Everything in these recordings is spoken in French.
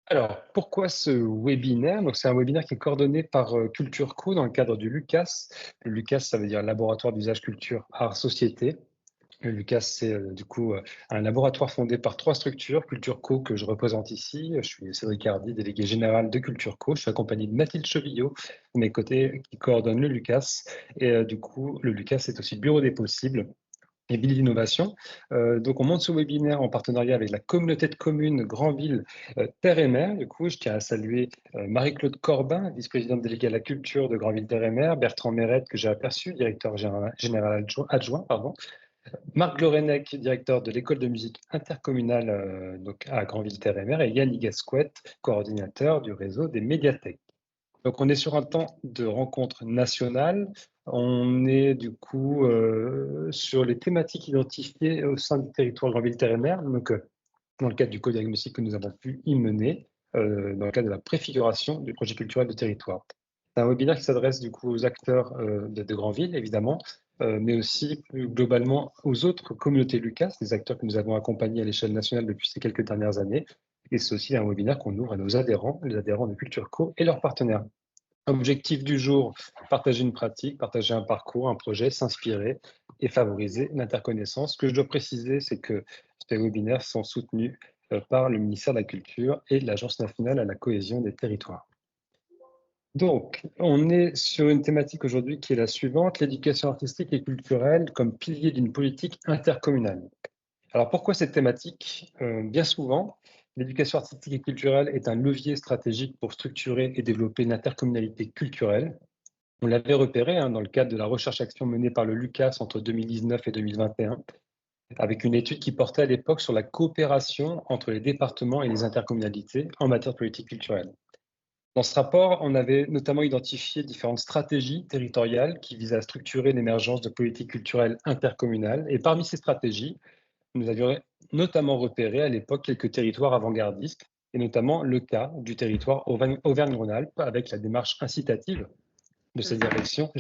Alors, pourquoi ce webinaire? Donc, c'est un webinaire qui est coordonné par Culture Co dans le cadre du LUCAS. Le LUCAS, ça veut dire Laboratoire d'usage culture, art, société. Le LUCAS, c'est un laboratoire fondé par 3 structures. Culture Co, que je représente ici. Je suis Cédric Hardy, délégué général de Culture Co. Je suis accompagné de Mathilde Chevillot, de mes côtés, qui coordonne le LUCAS. Et le LUCAS, c'est aussi le bureau des possibles et ville d'innovation. Donc, on monte ce webinaire en partenariat avec la communauté de communes Grandville Terre et Mer. Du coup, je tiens à saluer Marie-Claude Corbin, vice-présidente déléguée à la culture de Grandville Terre et Mer, Bertrand Mérette, que j'ai aperçu, directeur général adjoint, pardon, Marc Lorenec, directeur de l'école de musique intercommunale donc à Grandville Terre et Mer, et Yannick Gasquette, coordinateur du réseau des médiathèques. Donc, on est sur un temps de rencontre nationale. On est du coup sur les thématiques identifiées au sein du territoire Grandville Terre et Mer, donc dans le cadre du co-diagnostic que nous avons pu y mener, dans le cadre de la préfiguration du projet culturel de territoire. C'est un webinaire qui s'adresse du coup aux acteurs de Grandville, évidemment, mais aussi plus globalement aux autres communautés LUCAS, les acteurs que nous avons accompagnés à l'échelle nationale depuis ces quelques dernières années. Et c'est aussi un webinaire qu'on ouvre à nos adhérents, les adhérents de Culture Co et leurs partenaires. Objectif du jour, partager une pratique, partager un parcours, un projet, s'inspirer et favoriser l'interconnaissance. Ce que je dois préciser, c'est que ces webinaires sont soutenus par le ministère de la Culture et l'Agence nationale à la cohésion des territoires. Donc, on est sur une thématique aujourd'hui qui est la suivante, l'éducation artistique et culturelle comme pilier d'une politique intercommunale. Alors pourquoi cette thématique? Bien souvent, l'éducation artistique et culturelle est un levier stratégique pour structurer et développer une intercommunalité culturelle. On l'avait repéré dans le cadre de la recherche-action menée par le LUCAS entre 2019 et 2021, avec une étude qui portait à l'époque sur la coopération entre les départements et les intercommunalités en matière de politique culturelle. Dans ce rapport, on avait notamment identifié différentes stratégies territoriales qui visaient à structurer l'émergence de politiques culturelles intercommunales. Et parmi ces stratégies, nous avions notamment repéré à l'époque quelques territoires avant-gardistes, et notamment le cas du territoire Auvergne-Rhône-Alpes avec la démarche incitative de cette direction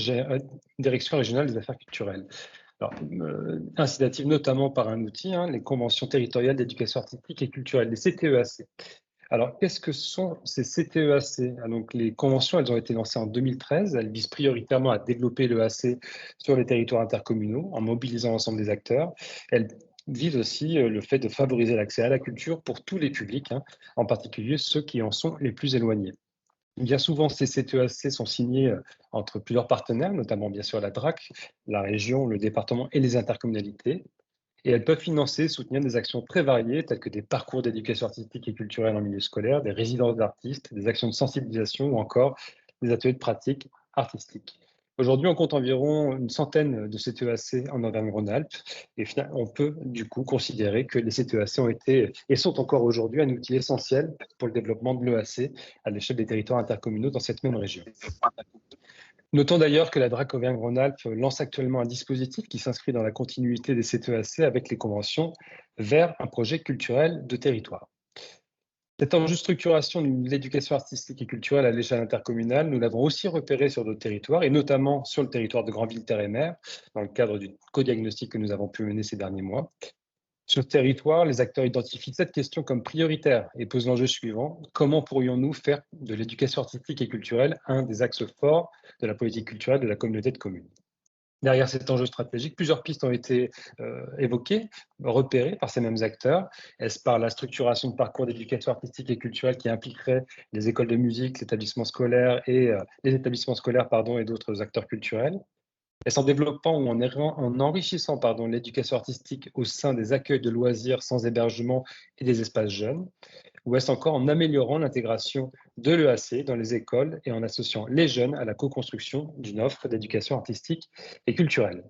régionale des affaires culturelles. Alors, incitative notamment par un outil, les conventions territoriales d'éducation artistique et culturelle, les CTEAC. Alors, qu'est-ce que sont ces CTEAC? Donc, les conventions, elles ont été lancées en 2013. Elles visent prioritairement à développer l'EAC sur les territoires intercommunaux en mobilisant l'ensemble des acteurs. Elles visent aussi le fait de favoriser l'accès à la culture pour tous les publics, en particulier ceux qui en sont les plus éloignés. Bien souvent, ces CTEAC sont signés entre plusieurs partenaires, notamment bien sûr la DRAC, la région, le département et les intercommunalités. Et elles peuvent financer et soutenir des actions très variées, telles que des parcours d'éducation artistique et culturelle en milieu scolaire, des résidences d'artistes, des actions de sensibilisation ou encore des ateliers de pratique artistique. Aujourd'hui, on compte environ une centaine de CTEAC en Auvergne-Rhône-Alpes et on peut du coup considérer que les CTEAC ont été et sont encore aujourd'hui un outil essentiel pour le développement de l'EAC à l'échelle des territoires intercommunaux dans cette même région. Notons d'ailleurs que la DRAC Auvergne-Rhône-Alpes lance actuellement un dispositif qui s'inscrit dans la continuité des CTEAC avec les conventions vers un projet culturel de territoire. Cette enjeu de structuration de l'éducation artistique et culturelle à l'échelle intercommunale, nous l'avons aussi repéré sur d'autres territoires, et notamment sur le territoire de Grandville Terre et Mer, dans le cadre du co-diagnostic que nous avons pu mener ces derniers mois. Sur ce territoire, les acteurs identifient cette question comme prioritaire et posent l'enjeu suivant: comment pourrions-nous faire de l'éducation artistique et culturelle un des axes forts de la politique culturelle de la communauté de communes? Derrière cet enjeu stratégique, plusieurs pistes ont été évoquées, repérées par ces mêmes acteurs. Est-ce par la structuration de parcours d'éducation artistique et culturelle qui impliquerait les écoles de musique, l'établissement scolaire et les établissements scolaires et d'autres acteurs culturels? Est-ce en développant ou en enrichissant l'éducation artistique au sein des accueils de loisirs sans hébergement et des espaces jeunes? Ou est-ce encore en améliorant l'intégration de l'EAC dans les écoles et en associant les jeunes à la co-construction d'une offre d'éducation artistique et culturelle?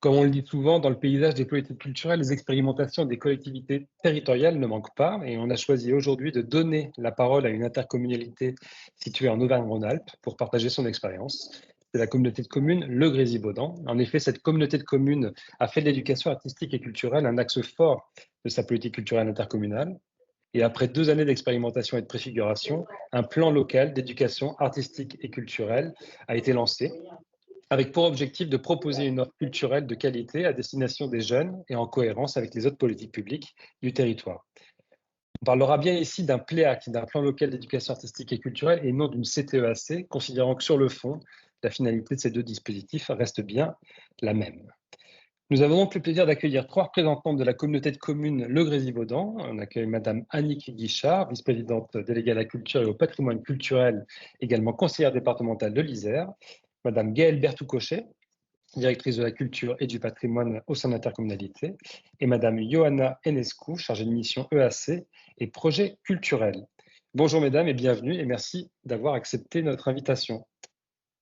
Comme on le dit souvent, dans le paysage des politiques culturelles, les expérimentations des collectivités territoriales ne manquent pas, et on a choisi aujourd'hui de donner la parole à une intercommunalité située en Auvergne-Rhône-Alpes pour partager son expérience. C'est la communauté de communes Le Grésivaudan. En effet, cette communauté de communes a fait de l'éducation artistique et culturelle un axe fort de sa politique culturelle intercommunale. Et après 2 années d'expérimentation et de préfiguration, un plan local d'éducation artistique et culturelle a été lancé avec pour objectif de proposer une offre culturelle de qualité à destination des jeunes et en cohérence avec les autres politiques publiques du territoire. On parlera bien ici d'un PLEAC, d'un plan local d'éducation artistique et culturelle, et non d'une CTEAC, considérant que sur le fond, la finalité de ces deux dispositifs reste bien la même. Nous avons donc le plaisir d'accueillir 3 représentantes de la communauté de communes Le Grésivaudan. On accueille Madame Annick Guichard, vice-présidente déléguée à la culture et au patrimoine culturel, également conseillère départementale de l'Isère. Madame Gaëlle Berthou-Cochet, directrice de la culture et du patrimoine au sein de l'intercommunalité, et Madame Johanna Enescu, chargée de mission EAC et projets culturels. Bonjour mesdames et bienvenue et merci d'avoir accepté notre invitation.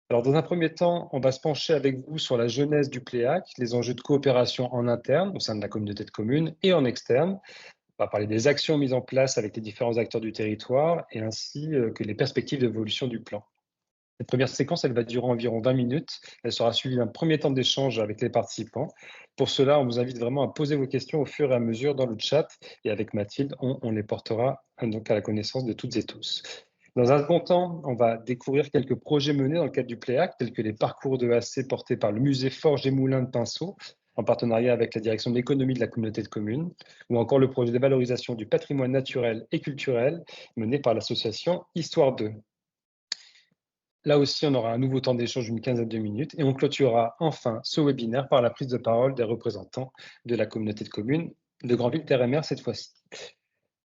Alors dans un premier temps, on va se pencher avec vous sur la genèse du PLEAC, les enjeux de coopération en interne au sein de la communauté de communes et en externe. On va parler des actions mises en place avec les différents acteurs du territoire et ainsi que les perspectives d'évolution du plan. Cette première séquence, elle va durer environ 20 minutes. Elle sera suivie d'un premier temps d'échange avec les participants. Pour cela, on vous invite vraiment à poser vos questions au fur et à mesure dans le chat. Et avec Mathilde, on les portera donc à la connaissance de toutes et tous. Dans un second temps, on va découvrir quelques projets menés dans le cadre du PLEAC, tels que les parcours de AC portés par le musée Forges et Moulins de Pinceau, en partenariat avec la direction de l'économie de la communauté de communes, ou encore le projet de valorisation du patrimoine naturel et culturel mené par l'association Histoire 2. Là aussi, on aura un nouveau temps d'échange d'une quinzaine de minutes et on clôturera enfin ce webinaire par la prise de parole des représentants de la communauté de communes de Granville-Terre-et-Mer cette fois-ci.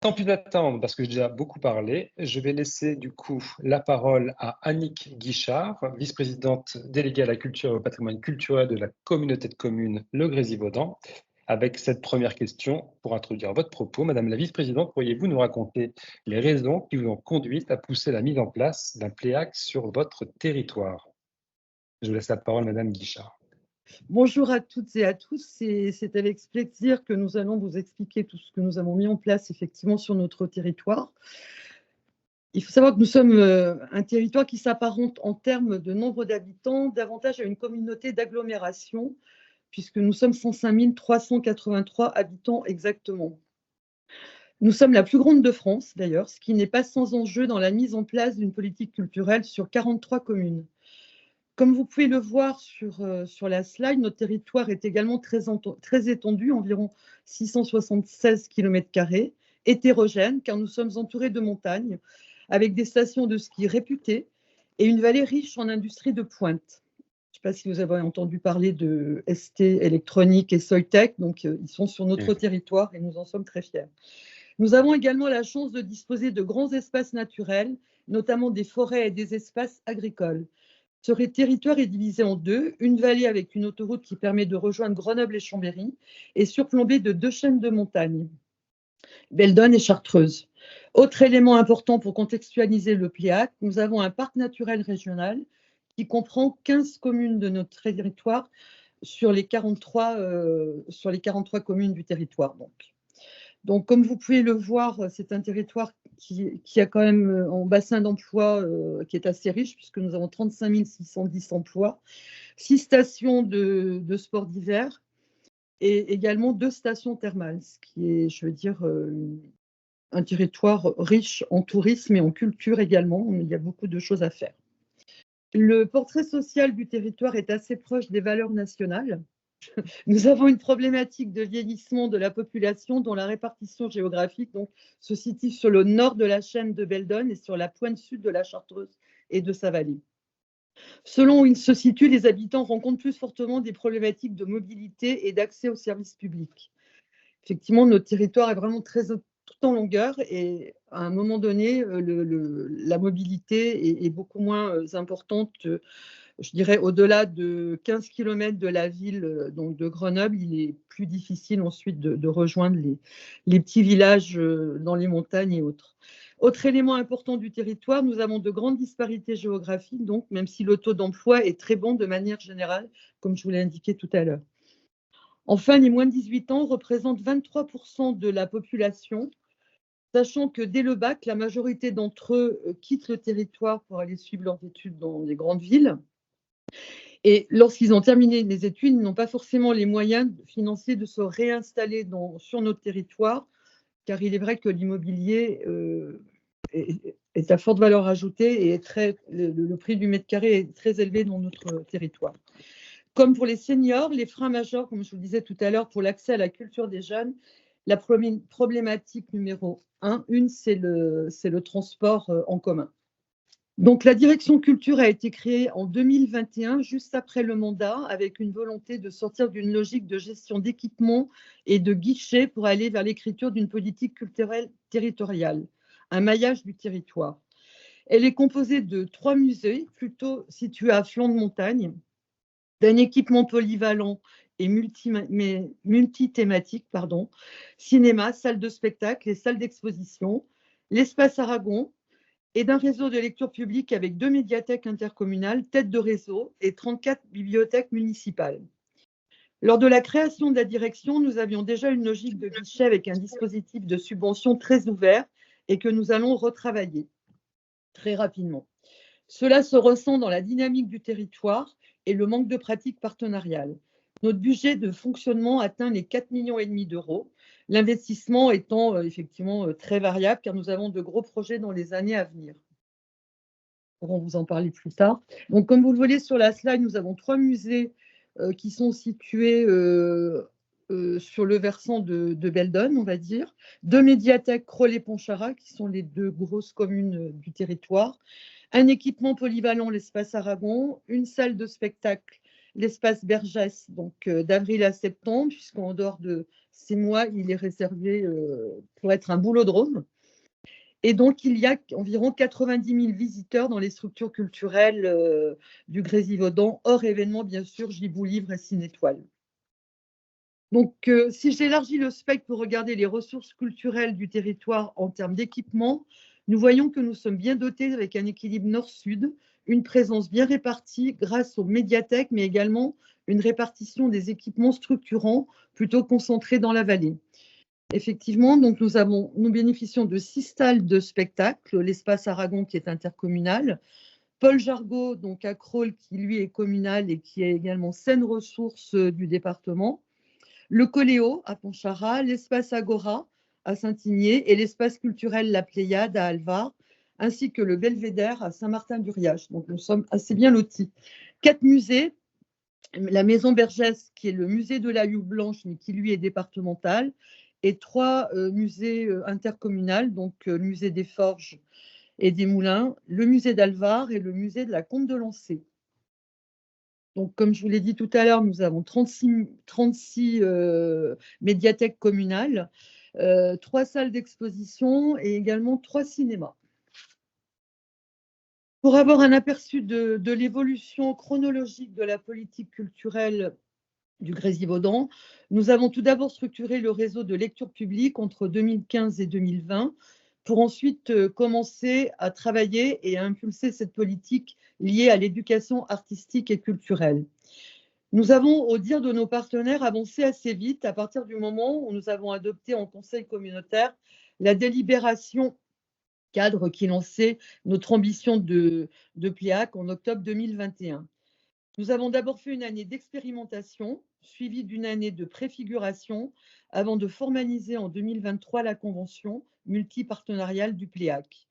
Sans plus attendre, parce que j'ai déjà beaucoup parlé, je vais laisser du coup la parole à Annick Guichard, vice-présidente déléguée à la culture et au patrimoine culturel de la communauté de communes Le Grésivaudan. Avec cette première question, pour introduire votre propos, Madame la vice-présidente, pourriez-vous nous raconter les raisons qui vous ont conduit à pousser la mise en place d'un PLEAC sur votre territoire? Je vous laisse la parole, Madame Guichard. Bonjour à toutes et à tous, c'est avec plaisir que nous allons vous expliquer tout ce que nous avons mis en place effectivement sur notre territoire. Il faut savoir que nous sommes un territoire qui s'apparente en termes de nombre d'habitants davantage à une communauté d'agglomération, puisque nous sommes 105 383 habitants exactement. Nous sommes la plus grande de France d'ailleurs, ce qui n'est pas sans enjeu dans la mise en place d'une politique culturelle sur 43 communes. Comme vous pouvez le voir sur la slide, notre territoire est également très étendu, environ 676 km², hétérogène, car nous sommes entourés de montagnes, avec des stations de ski réputées et une vallée riche en industries de pointe. Je ne sais pas si vous avez entendu parler de ST Électronique et Soitec, donc ils sont sur notre territoire et nous en sommes très fiers. Nous avons également la chance de disposer de grands espaces naturels, notamment des forêts et des espaces agricoles. Ce territoire est divisé en deux, une vallée avec une autoroute qui permet de rejoindre Grenoble et Chambéry et surplombée de 2 chaînes de montagnes, Beldon et Chartreuse. Autre élément important pour contextualiser le PLEAC, nous avons un parc naturel régional qui comprend 15 communes de notre territoire sur les 43 communes du territoire. Donc, comme vous pouvez le voir, c'est un territoire qui a quand même un bassin d'emploi qui est assez riche, puisque nous avons 35 610 emplois, 6 stations de sport d'hiver et également 2 stations thermales, ce qui est, je veux dire, un territoire riche en tourisme et en culture également. Il y a beaucoup de choses à faire. Le portrait social du territoire est assez proche des valeurs nationales. Nous avons une problématique de vieillissement de la population dont la répartition géographique se situe sur le nord de la chaîne de Beldon et sur la pointe sud de la Chartreuse et de sa vallée. Selon où ils se situent, les habitants rencontrent plus fortement des problématiques de mobilité et d'accès aux services publics. Effectivement, notre territoire est vraiment tout en longueur et à un moment donné, la mobilité est beaucoup moins importante. Je dirais au-delà de 15 km de la ville donc de Grenoble, il est plus difficile ensuite de rejoindre les petits villages dans les montagnes et autres. Autre élément important du territoire, nous avons de grandes disparités géographiques, donc même si le taux d'emploi est très bon de manière générale, comme je vous l'ai indiqué tout à l'heure. Enfin, les moins de 18 ans représentent 23% de la population, sachant que dès le bac, la majorité d'entre eux quittent le territoire pour aller suivre leurs études dans les grandes villes. Et lorsqu'ils ont terminé les études, ils n'ont pas forcément les moyens financiers de se réinstaller sur notre territoire, car il est vrai que l'immobilier est à forte valeur ajoutée et le prix du mètre carré est très élevé dans notre territoire. Comme pour les seniors, les freins majeurs, comme je vous le disais tout à l'heure, pour l'accès à la culture des jeunes, la problématique numéro une, c'est le transport en commun. Donc, la direction culture a été créée en 2021, juste après le mandat, avec une volonté de sortir d'une logique de gestion d'équipements et de guichets pour aller vers l'écriture d'une politique culturelle territoriale, un maillage du territoire. Elle est composée de 3 musées, plutôt situés à flanc de montagne, d'un équipement polyvalent et multithématique, cinéma, salle de spectacle et salle d'exposition, l'espace Aragon, et d'un réseau de lecture publique avec 2 médiathèques intercommunales, têtes de réseau et 34 bibliothèques municipales. Lors de la création de la direction, nous avions déjà une logique de guichet avec un dispositif de subvention très ouvert et que nous allons retravailler très rapidement. Cela se ressent dans la dynamique du territoire et le manque de pratiques partenariales. Notre budget de fonctionnement atteint les 4,5 millions d'euros, l'investissement étant effectivement très variable car nous avons de gros projets dans les années à venir. Nous pourrons vous en parler plus tard. Donc, comme vous le voyez sur la slide, nous avons 3 musées qui sont situés sur le versant de Beldon, on va dire. 2 médiathèques Crolles-Pontcharrat, qui sont les 2 grosses communes du territoire. Un équipement polyvalent, l'espace Aragon. Une salle de spectacle, l'espace Bergès, donc d'avril à septembre, puisqu'en dehors de ces mois, il est réservé pour être un boulodrome. Et donc, il y a environ 90 000 visiteurs dans les structures culturelles du Grésivaudan, hors événements, bien sûr, Gibou Livre et Cinétoile. Donc, si j'élargis le spectre pour regarder les ressources culturelles du territoire en termes d'équipement, nous voyons que nous sommes bien dotés avec un équilibre nord-sud, une présence bien répartie grâce aux médiathèques, mais également une répartition des équipements structurants plutôt concentrés dans la vallée. Effectivement, donc nous bénéficions de 6 salles de spectacle, l'espace Aragon qui est intercommunal, Paul Jargot, donc à Crolles, qui lui est communal et qui est également scène ressource du département, le Coléo à Pontcharrat, l'espace Agora à Saint-Igné et l'espace culturel La Pléiade à Alvar, ainsi que le Belvédère à Saint-Martin-du-Riage. Donc nous sommes assez bien lotis. 4 musées, la Maison Bergès qui est le musée de la Hue Blanche, mais qui lui est départemental, et 3 musées intercommunaux, donc le musée des Forges et des Moulins, le musée d'Alvar et le musée de la Comte de Lancé. Donc, comme je vous l'ai dit tout à l'heure, nous avons 36 médiathèques communales, 3 salles d'exposition et également 3 cinémas. Pour avoir un aperçu de l'évolution chronologique de la politique culturelle du Grésivaudan, nous avons tout d'abord structuré le réseau de lecture publique entre 2015 et 2020 pour ensuite commencer à travailler et à impulser cette politique liée à l'éducation artistique et culturelle. Nous avons, au dire de nos partenaires, avancé assez vite à partir du moment où nous avons adopté en conseil communautaire la délibération cadre qui lançait notre ambition de Pléac en octobre 2021. Nous avons d'abord fait une année d'expérimentation, suivie d'une année de préfiguration, avant de formaliser en 2023 la convention multipartenariale du Pléac,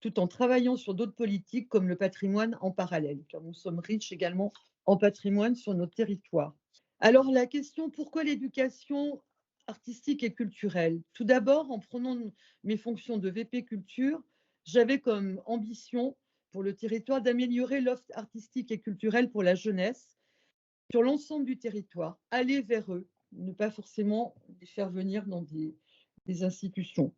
tout en travaillant sur d'autres politiques comme le patrimoine en parallèle, car nous sommes riches également en patrimoine sur nos territoires. Alors la question, pourquoi l'éducation artistique et culturelle? Tout d'abord, en prenant mes fonctions de VP Culture, j'avais comme ambition pour le territoire d'améliorer l'offre artistique et culturelle pour la jeunesse sur l'ensemble du territoire, aller vers eux, ne pas forcément les faire venir dans des institutions.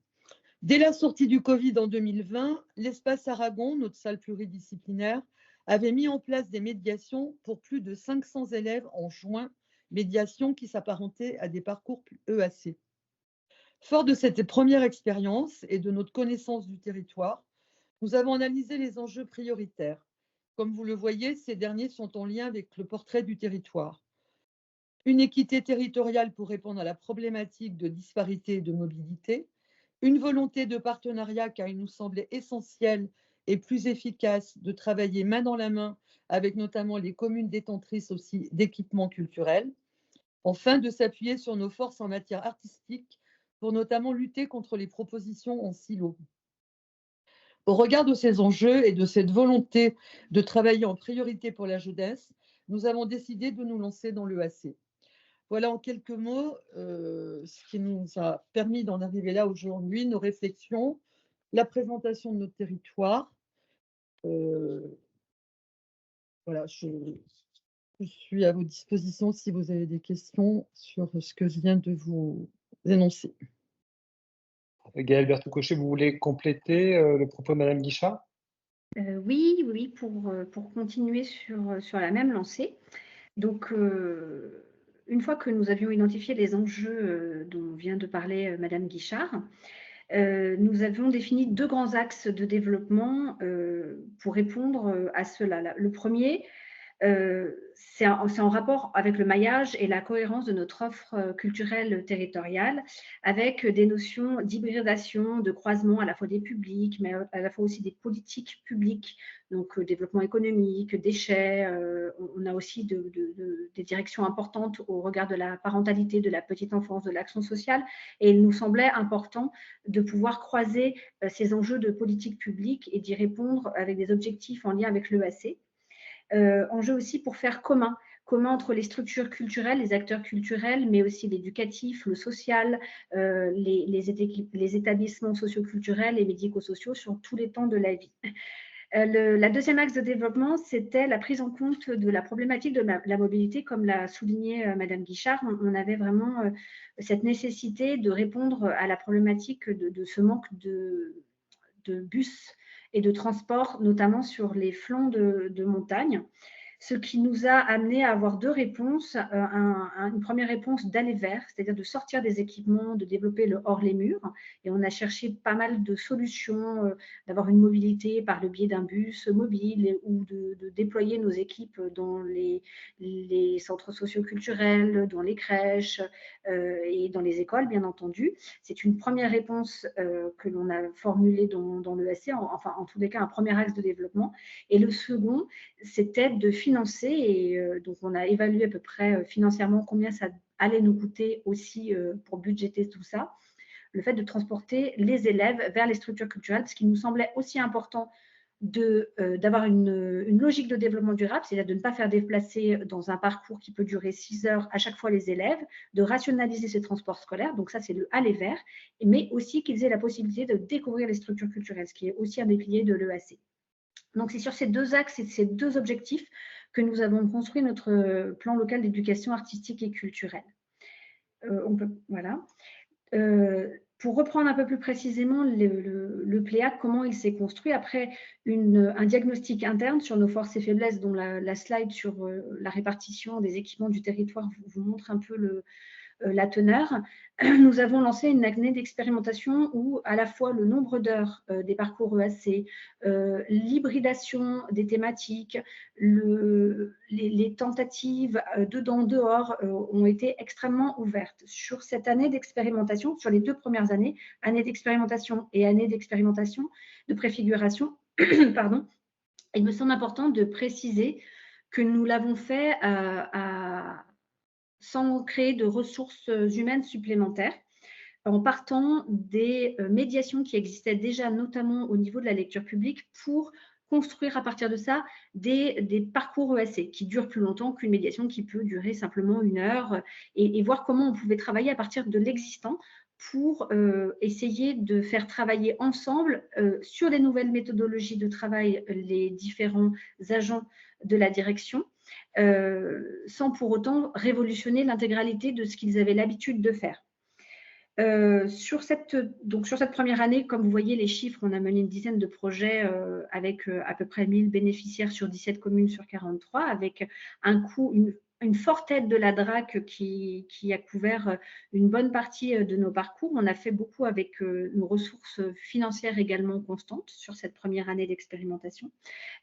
Dès la sortie du Covid en 2020, l'espace Aragon, notre salle pluridisciplinaire, avait mis en place des médiations pour plus de 500 élèves en juin, médiations qui s'apparentaient à des parcours EAC. Fort de cette première expérience et de notre connaissance du territoire, nous avons analysé les enjeux prioritaires. Comme vous le voyez, ces derniers sont en lien avec le portrait du territoire. Une équité territoriale pour répondre à la problématique de disparité et de mobilité, une volonté de partenariat car il nous semblait essentiel et plus efficace de travailler main dans la main avec notamment les communes détentrices aussi d'équipements culturels, enfin de s'appuyer sur nos forces en matière artistique pour notamment lutter contre les propositions en silo. Au regard de ces enjeux et de cette volonté de travailler en priorité pour la jeunesse, nous avons décidé de nous lancer dans l'EAC. Voilà en quelques mots ce qui nous a permis d'en arriver là aujourd'hui, nos réflexions, la présentation de notre territoire. Voilà, je suis à vos dispositions si vous avez des questions sur ce que je viens de vous énoncer. Gaëlle Berthoud-Cochet, vous voulez compléter le propos de Madame Guichard? Oui, oui, pour continuer sur la même lancée. Donc, une fois que nous avions identifié les enjeux dont vient de parler Madame Guichard, nous avons défini 2 grands axes de développement pour répondre à cela. Le premier, c'est en rapport avec le maillage et la cohérence de notre offre culturelle territoriale, avec des notions d'hybridation, de croisement à la fois des publics, mais à la fois aussi des politiques publiques, donc développement économique, déchets. On a aussi des directions importantes au regard de la parentalité, de la petite enfance, de l'action sociale, et il nous semblait important de pouvoir croiser ces enjeux de politique publique et d'y répondre avec des objectifs en lien avec l'EAC. Enjeu aussi pour faire commun entre les structures culturelles, les acteurs culturels, mais aussi l'éducatif, le social, les établissements socioculturels et médico-sociaux sur tous les temps de la vie. La deuxième axe de développement, c'était la prise en compte de la problématique de la mobilité, comme l'a souligné Madame Guichard. On avait vraiment cette nécessité de répondre à la problématique de ce manque de bus et de transport, notamment sur les flancs de montagne. Ce qui nous a amené à avoir 2 réponses. Une première réponse d'aller vers, c'est-à-dire de sortir des équipements, de développer le hors les murs. Et on a cherché pas mal de solutions, d'avoir une mobilité par le biais d'un bus mobile ou de déployer nos équipes dans les centres socioculturels, dans les crèches et dans les écoles, bien entendu. C'est une première réponse que l'on a formulée dans l'EAC, enfin en tous les cas un premier axe de développement. Et le second, c'était de financer, et donc on a évalué à peu près financièrement combien ça allait nous coûter aussi pour budgéter tout ça, le fait de transporter les élèves vers les structures culturelles, ce qui nous semblait aussi important d'avoir une logique de développement durable, c'est-à-dire de ne pas faire déplacer dans un parcours qui peut durer 6 heures à chaque fois les élèves, de rationaliser ces transports scolaires, donc ça c'est le aller vers, mais aussi qu'ils aient la possibilité de découvrir les structures culturelles, ce qui est aussi un des piliers de l'EAC. Donc c'est sur ces 2 axes et ces 2 objectifs que nous avons construit notre plan local d'éducation artistique et culturelle. Voilà. Pour reprendre un peu plus précisément le PLEAC, comment il s'est construit après un diagnostic interne sur nos forces et faiblesses, dont la slide sur la répartition des équipements du territoire vous montre un peu la teneur. Nous avons lancé une année d'expérimentation où à la fois le nombre d'heures des parcours EAC, l'hybridation des thématiques, les tentatives dedans, dehors ont été extrêmement ouvertes. Sur cette année d'expérimentation, sur les 2 premières années, année d'expérimentation et année d'expérimentation de préfiguration, pardon, il me semble important de préciser que nous l'avons fait sans créer de ressources humaines supplémentaires, en partant des médiations qui existaient déjà, notamment au niveau de la lecture publique, pour construire à partir de ça des parcours EAC qui durent plus longtemps qu'une médiation qui peut durer simplement 1 heure, et voir comment on pouvait travailler à partir de l'existant pour essayer de faire travailler ensemble sur les nouvelles méthodologies de travail les différents agents de la direction, sans pour autant révolutionner l'intégralité de ce qu'ils avaient l'habitude de faire. Sur cette première année, comme vous voyez les chiffres, on a mené une dizaine de projets avec à peu près 1000 bénéficiaires sur 17 communes sur 43, avec un coût, une forte aide de la DRAC qui a couvert une bonne partie de nos parcours. On a fait beaucoup avec nos ressources financières également constantes sur cette première année d'expérimentation.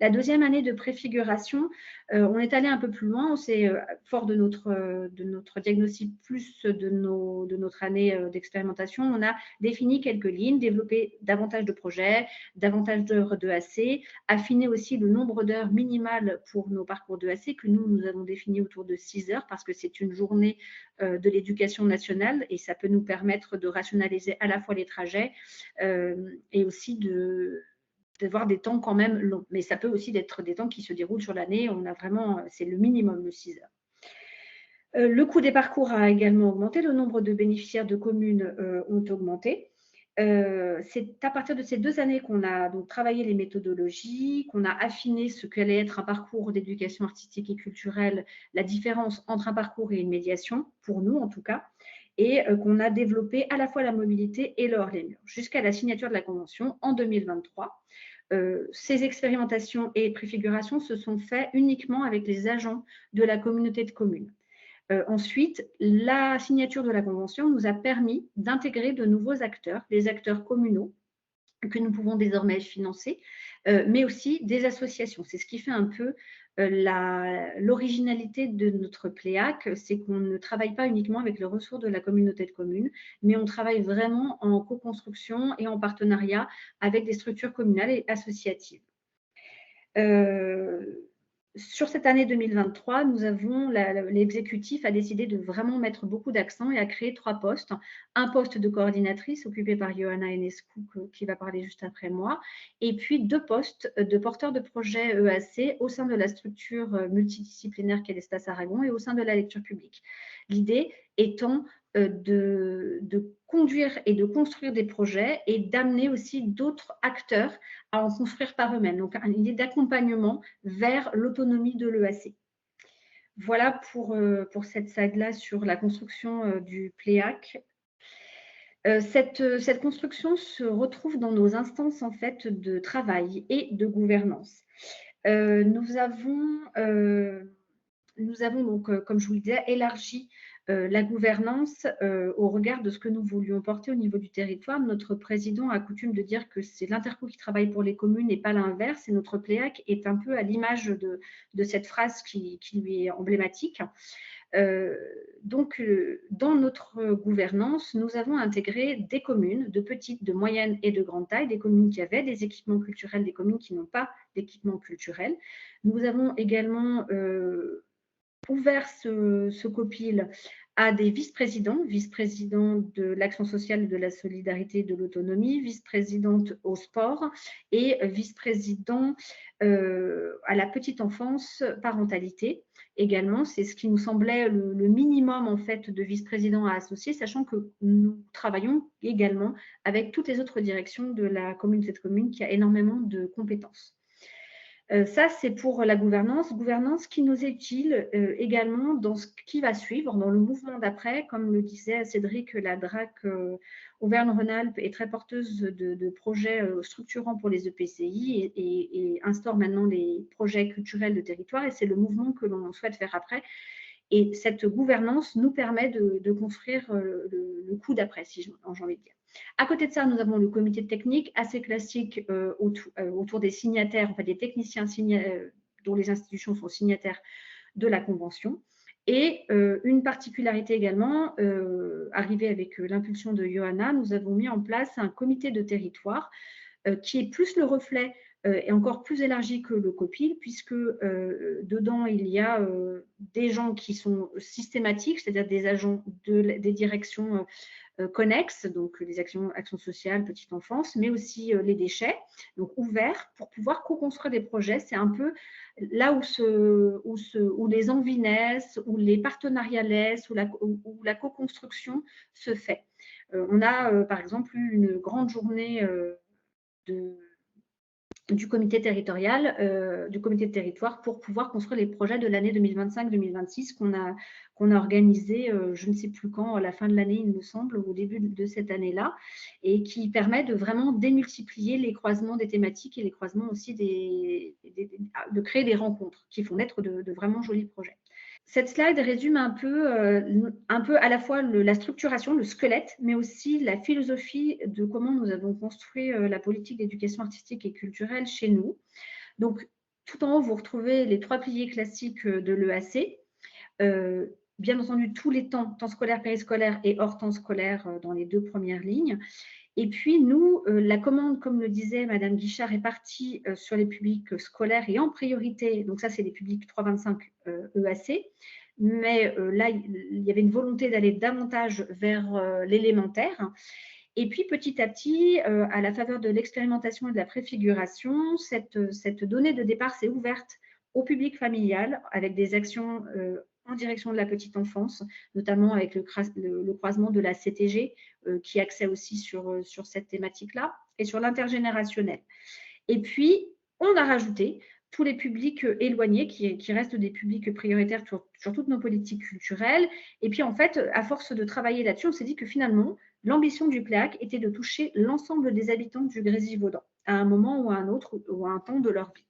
La deuxième année de préfiguration, on est allé un peu plus loin. On s'est, fort de notre diagnostic plus de notre année d'expérimentation, on a défini quelques lignes, développé davantage de projets, davantage d'heures d'EAC, affiner aussi le nombre d'heures minimales pour nos parcours d'EAC que nous avons défini autour de 6 heures, parce que c'est une journée de l'éducation nationale et ça peut nous permettre de rationaliser à la fois les trajets et aussi d'avoir des temps quand même longs. Mais ça peut aussi être des temps qui se déroulent sur l'année. C'est le minimum de 6 heures. Le coût des parcours a également augmenté. Le nombre de bénéficiaires de communes ont augmenté. C'est à partir de ces 2 années qu'on a donc travaillé les méthodologies, qu'on a affiné ce qu'allait être un parcours d'éducation artistique et culturelle, la différence entre un parcours et une médiation, pour nous en tout cas, et qu'on a développé à la fois la mobilité et le hors-les-murs, jusqu'à la signature de la convention en 2023. Ces expérimentations et préfigurations se sont faites uniquement avec les agents de la communauté de communes. Ensuite, la signature de la convention nous a permis d'intégrer de nouveaux acteurs, les acteurs communaux que nous pouvons désormais financer, mais aussi des associations. C'est ce qui fait un peu l'originalité de notre PLEAC, c'est qu'on ne travaille pas uniquement avec les ressources de la communauté de communes, mais on travaille vraiment en co-construction et en partenariat avec des structures communales et associatives. Sur cette année 2023, l'exécutif a décidé de vraiment mettre beaucoup d'accent et a créé 3 postes. Un poste de coordinatrice occupé par Johanna Enescu, qui va parler juste après moi, et puis 2 postes de porteurs de projet EAC au sein de la structure multidisciplinaire qu'est l'Espace Aragon et au sein de la lecture publique. L'idée étant de conduire et de construire des projets et d'amener aussi d'autres acteurs à en construire par eux-mêmes. Donc, une idée d'accompagnement vers l'autonomie de l'EAC. Voilà pour cette slide-là sur la construction du PLEAC. Cette construction se retrouve dans nos instances en fait de travail et de gouvernance. Nous avons donc, comme je vous le disais, élargi la gouvernance au regard de ce que nous voulions porter au niveau du territoire. Notre président a coutume de dire que c'est l'Interco qui travaille pour les communes et pas l'inverse. Et notre PLEAC est un peu à l'image de cette phrase qui lui est emblématique. Donc, dans notre gouvernance, nous avons intégré des communes de petite, de moyenne et de grande taille, des communes qui avaient des équipements culturels, des communes qui n'ont pas d'équipements culturels. Nous avons également ouvert ce COPIL à des vice-présidents de l'action sociale et de la solidarité et de l'autonomie, vice-présidente au sport et vice-président à la petite enfance, parentalité. Également, c'est ce qui nous semblait le minimum en fait de vice-présidents à associer, sachant que nous travaillons également avec toutes les autres directions de la communauté de communes qui a énormément de compétences. Ça, c'est pour la gouvernance qui nous est utile également dans ce qui va suivre, dans le mouvement d'après. Comme le disait Cédric, la DRAC Auvergne-Rhône-Alpes est très porteuse de projets structurants pour les EPCI et instaure maintenant les projets culturels de territoire, et c'est le mouvement que l'on souhaite faire après. Et cette gouvernance nous permet de construire le coup d'après, si j'ai envie de dire. À côté de ça, nous avons le comité technique assez classique autour des signataires, enfin des techniciens dont les institutions sont signataires de la convention. Et une particularité également, arrivée avec l'impulsion de Johanna, nous avons mis en place un comité de territoire qui est plus le reflet et encore plus élargi que le COPIL, puisque dedans, il y a des gens qui sont systématiques, c'est-à-dire des agents des directions connexes, donc les actions sociales, petite enfance, mais aussi les déchets, donc ouverts pour pouvoir co-construire des projets. C'est un peu là où les envies naissent, où les partenariats naissent, où la co-construction se fait. On a par exemple eu une grande journée du comité territorial, du comité de territoire pour pouvoir construire les projets de l'année 2025-2026 qu'on a organisé, je ne sais plus quand, à la fin de l'année, il me semble, au début de cette année-là, et qui permet de vraiment démultiplier les croisements des thématiques et les croisements aussi de créer des rencontres qui font naître de vraiment jolis projets. Cette slide résume un peu à la fois la structuration, le squelette, mais aussi la philosophie de comment nous avons construit la politique d'éducation artistique et culturelle chez nous. Donc, tout en haut, vous retrouvez les 3 piliers classiques de l'EAC. Bien entendu, tous les temps scolaire, périscolaire et hors temps scolaire dans les 2 premières lignes. Et puis, nous, la commande, comme le disait Madame Guichard, est partie sur les publics scolaires et en priorité, donc ça, c'est les publics 3-25 EAC, mais là, il y avait une volonté d'aller davantage vers l'élémentaire. Et puis, petit à petit, à la faveur de l'expérimentation et de la préfiguration, cette donnée de départ s'est ouverte au public familial avec des actions en direction de la petite enfance, notamment avec le croisement de la CTG qui axait aussi sur cette thématique-là et sur l'intergénérationnel. Et puis, on a rajouté tous les publics éloignés qui restent des publics prioritaires sur toutes nos politiques culturelles. Et puis, en fait, à force de travailler là-dessus, on s'est dit que finalement, l'ambition du PLEAC était de toucher l'ensemble des habitants du Grésivaudan à un moment ou à un autre ou à un temps de leur vie.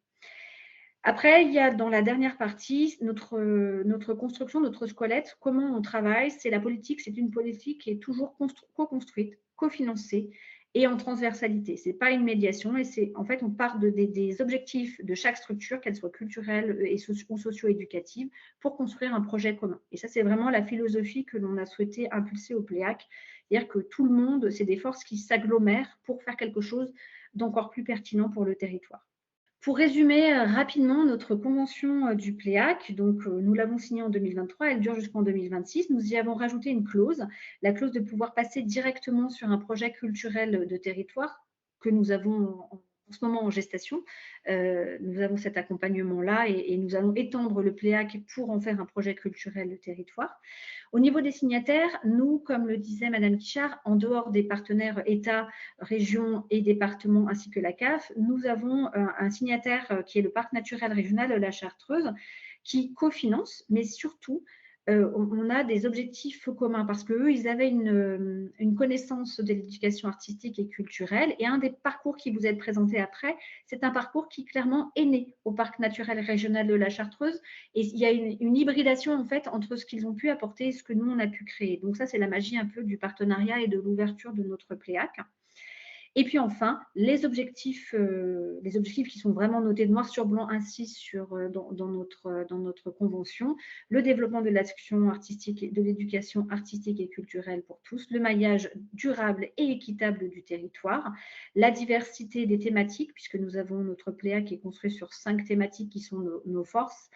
Après, il y a dans la dernière partie notre construction, notre squelette, comment on travaille. C'est la politique, c'est une politique qui est toujours co-construite, cofinancée et en transversalité. Ce n'est pas une médiation et en fait, on part des objectifs de chaque structure, qu'elle soit culturelle ou socio-éducative, pour construire un projet commun. Et ça, c'est vraiment la philosophie que l'on a souhaité impulser au PLEAC, c'est-à-dire que tout le monde, c'est des forces qui s'agglomèrent pour faire quelque chose d'encore plus pertinent pour le territoire. Pour résumer rapidement notre convention du PLEAC, donc nous l'avons signée en 2023, elle dure jusqu'en 2026. Nous y avons rajouté une clause, la clause de pouvoir passer directement sur un projet culturel de territoire que nous avons en ce moment en gestation. Nous avons cet accompagnement-là et nous allons étendre le PLEAC pour en faire un projet culturel de territoire. Au niveau des signataires, nous, comme le disait Madame Guichard, en dehors des partenaires État, région et département ainsi que la CAF, nous avons un signataire qui est le parc naturel régional La Chartreuse qui cofinance, mais surtout on a des objectifs communs parce qu'eux, ils avaient une connaissance de l'éducation artistique et culturelle et un des parcours qui vous est présenté après, c'est un parcours qui clairement est né au parc naturel régional de la Chartreuse et il y a une hybridation en fait entre ce qu'ils ont pu apporter et ce que nous on a pu créer. Donc ça, c'est la magie un peu du partenariat et de l'ouverture de notre PLEAC. Et puis enfin, les objectifs qui sont vraiment notés noir sur blanc ainsi dans notre convention, le développement de l'action artistique, de l'éducation artistique et culturelle pour tous, le maillage durable et équitable du territoire, la diversité des thématiques, puisque nous avons notre PLEAC qui est construit sur 5 thématiques qui sont nos forces.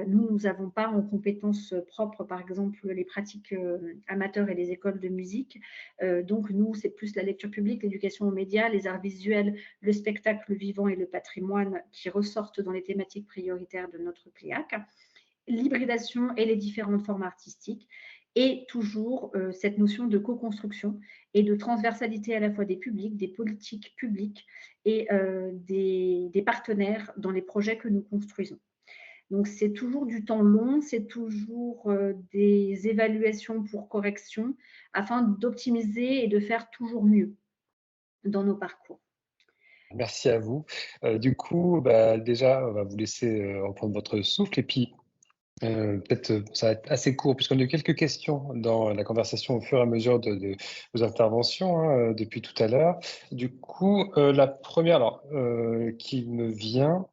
Nous n'avons pas en compétences propres, par exemple, les pratiques amateurs et les écoles de musique. Donc, nous, c'est plus la lecture publique, l'éducation aux médias, les arts visuels, le spectacle vivant et le patrimoine qui ressortent dans les thématiques prioritaires de notre PLEAC. L'hybridation et les différentes formes artistiques. Et toujours cette notion de co-construction et de transversalité à la fois des publics, des politiques publiques et des partenaires dans les projets que nous construisons. Donc, c'est toujours du temps long, c'est toujours des évaluations pour correction afin d'optimiser et de faire toujours mieux dans nos parcours. Merci à vous. Du coup, déjà, on va vous laisser reprendre votre souffle et puis peut-être ça va être assez court puisqu'on a eu quelques questions dans la conversation au fur et à mesure de vos interventions depuis tout à l'heure. Du coup, la première qui me vient,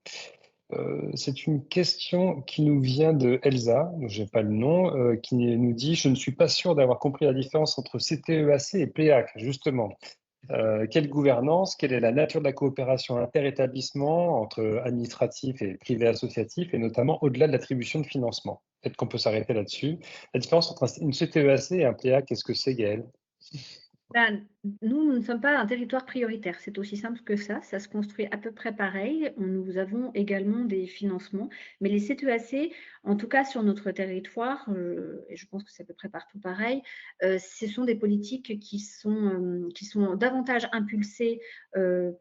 c'est une question qui nous vient de Elsa, dont je n'ai pas le nom, qui nous dit « Je ne suis pas sûr d'avoir compris la différence entre CTEAC et PLEAC, justement. Quelle gouvernance, quelle est la nature de la coopération interétablissement entre administratif et privé associatif, et notamment au-delà de l'attribution de financement ?» Peut-être qu'on peut s'arrêter là-dessus. La différence entre une CTEAC et un PLEAC, qu'est-ce que c'est, Gaëlle ? Nous ne sommes pas un territoire prioritaire, c'est aussi simple que ça se construit à peu près pareil. Nous avons également des financements, mais les CTEAC, en tout cas sur notre territoire, et je pense que c'est à peu près partout pareil, ce sont des politiques qui sont davantage impulsées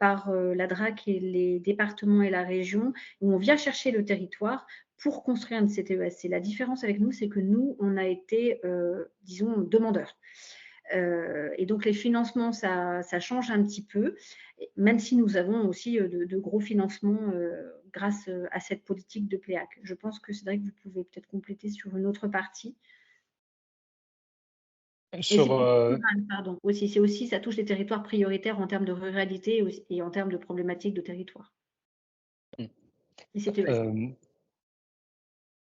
par la DRAC et les départements et la région, où on vient chercher le territoire pour construire une CTEAC. La différence avec nous, c'est que nous, on a été, disons, demandeurs. Et donc, les financements, ça change un petit peu, même si nous avons aussi de gros financements grâce à cette politique de PLEAC. Je pense que c'est vrai que vous pouvez peut-être compléter sur une autre partie. Pardon. Aussi, ça touche les territoires prioritaires en termes de ruralité et en termes de problématiques de territoire.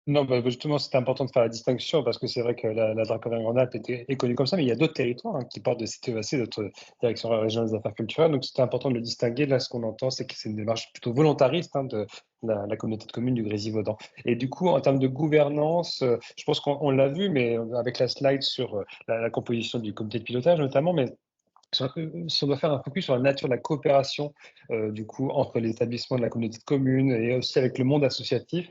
Non, justement, c'était important de faire la distinction parce que c'est vrai que la DRAC Auvergne-Rhône-Alpes est connue comme ça, mais il y a d'autres territoires qui portent de CTEAC, d'autres directions régionales des affaires culturelles. Donc, c'était important de le distinguer. Là, ce qu'on entend, c'est que c'est une démarche plutôt volontariste de la communauté de communes du Grésivaudan. Et du coup, en termes de gouvernance, je pense qu'on l'a vu, mais avec la slide sur la composition du comité de pilotage notamment, mais si on doit faire un focus sur la nature de la coopération, du coup, entre les établissements de la communauté de communes et aussi avec le monde associatif,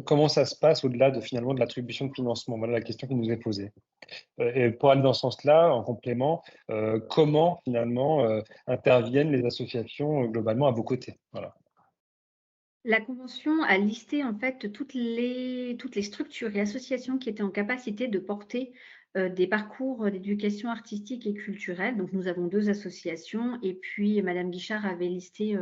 comment ça se passe au-delà de finalement de l'attribution de financement? Voilà la question qui nous est posée. Et pour aller dans ce sens-là, en complément, comment finalement interviennent les associations globalement à vos côtés? Voilà. La convention a listé en fait toutes les structures et associations qui étaient en capacité de porter des parcours d'éducation artistique et culturelle. Donc nous avons 2 associations et puis Madame Guichard avait listé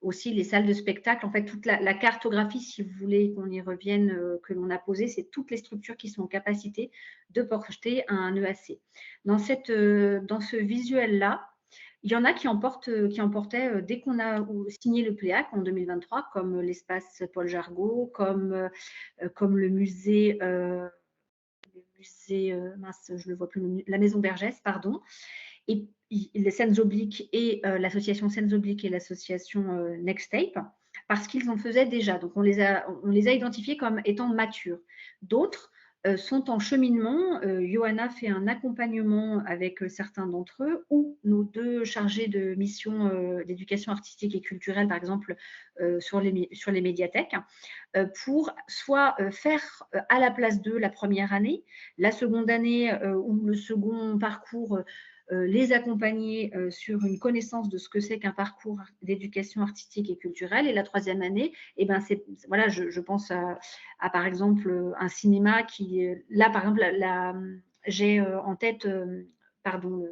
aussi les salles de spectacle. En fait, toute la cartographie, si vous voulez qu'on y revienne, que l'on a posée, c'est toutes les structures qui sont en capacité de porter un EAC. Dans ce visuel-là, il y en a qui emportaient dès qu'on a signé le PLEAC en 2023, comme l'espace Paul Jargot, comme le musée, mince, je le vois plus, la Maison Bergès, pardon, et les Scènes Obliques et l'association Scènes Obliques et l'association Next Tape, parce qu'ils en faisaient déjà. Donc on les a identifiés comme étant matures. D'autres sont en cheminement. Johanna fait un accompagnement avec certains d'entre eux, ou nos 2 chargés de mission d'éducation artistique et culturelle, par exemple, sur les médiathèques, pour soit faire à la place d'eux la première année, la seconde année ou le second parcours, les accompagner sur une connaissance de ce que c'est qu'un parcours d'éducation artistique et culturelle. Et la troisième année, eh ben voilà, je pense à, par exemple, un cinéma qui, là, par exemple, j'ai en tête, pardon,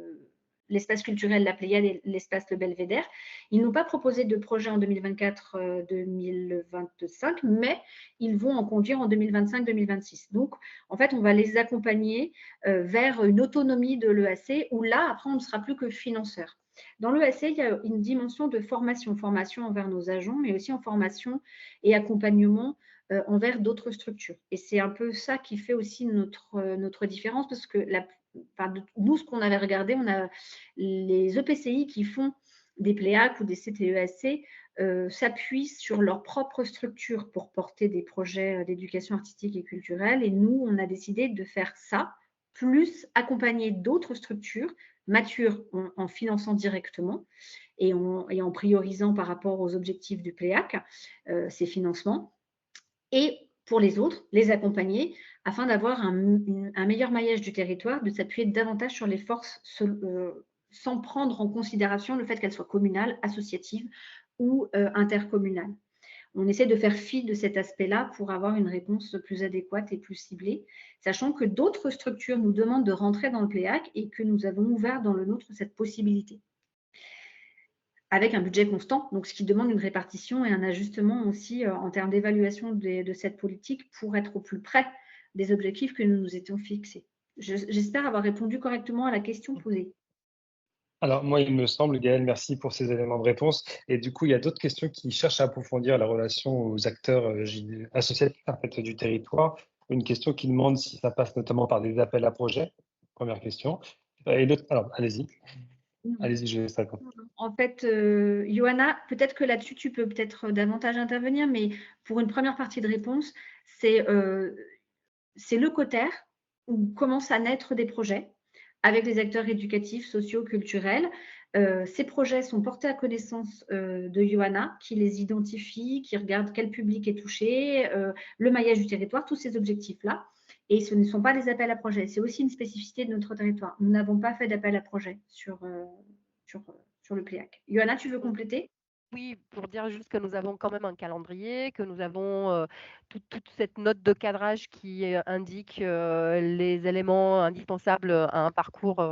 l'espace culturel La Pléiade et l'espace Le Belvédère. Ils n'ont pas proposé de projet en 2024-2025, mais ils vont en conduire en 2025-2026. Donc, en fait, on va les accompagner vers une autonomie de l'EAC, où là, après, on ne sera plus que financeur. Dans l'EAC, il y a une dimension de formation envers nos agents, mais aussi en formation et accompagnement envers d'autres structures. Et c'est un peu ça qui fait aussi notre différence, parce que nous, ce qu'on avait regardé, on a les EPCI qui font des PLEAC ou des CTEAC s'appuient sur leur propre structure pour porter des projets d'éducation artistique et culturelle. Et nous, on a décidé de faire ça, plus accompagner d'autres structures matures en finançant directement et en priorisant par rapport aux objectifs du PLEAC ces financements. Et pour les autres, les accompagner afin d'avoir un meilleur maillage du territoire, de s'appuyer davantage sur les forces sans prendre en considération le fait qu'elles soient communales, associatives ou intercommunales. On essaie de faire fi de cet aspect-là pour avoir une réponse plus adéquate et plus ciblée, sachant que d'autres structures nous demandent de rentrer dans le PLEAC et que nous avons ouvert dans le nôtre cette possibilité, avec un budget constant, donc ce qui demande une répartition et un ajustement aussi en termes d'évaluation de cette politique pour être au plus près des objectifs que nous nous étions fixés. J'espère avoir répondu correctement à la question posée. Alors, moi, il me semble, Gaël, merci pour ces éléments de réponse. Et du coup, il y a d'autres questions qui cherchent à approfondir la relation aux acteurs associatifs en fait, du territoire. Une question qui demande si ça passe notamment par des appels à projets. Première question. Et l'autre, alors, allez-y. Allez-y, je laisse répondre. En fait, Johanna, peut-être que là-dessus, tu peux peut-être davantage intervenir, mais pour une première partie de réponse, c'est le Coter où commencent à naître des projets avec les acteurs éducatifs, sociaux, culturels. Ces projets sont portés à connaissance de Johanna, qui les identifie, qui regarde quel public est touché, le maillage du territoire, tous ces objectifs-là. Et ce ne sont pas des appels à projets. C'est aussi une spécificité de notre territoire. Nous n'avons pas fait d'appel à projets sur le PLEAC. Johanna, tu veux compléter ? Oui, pour dire juste que nous avons quand même un calendrier, que nous avons toute cette note de cadrage qui indique les éléments indispensables à un parcours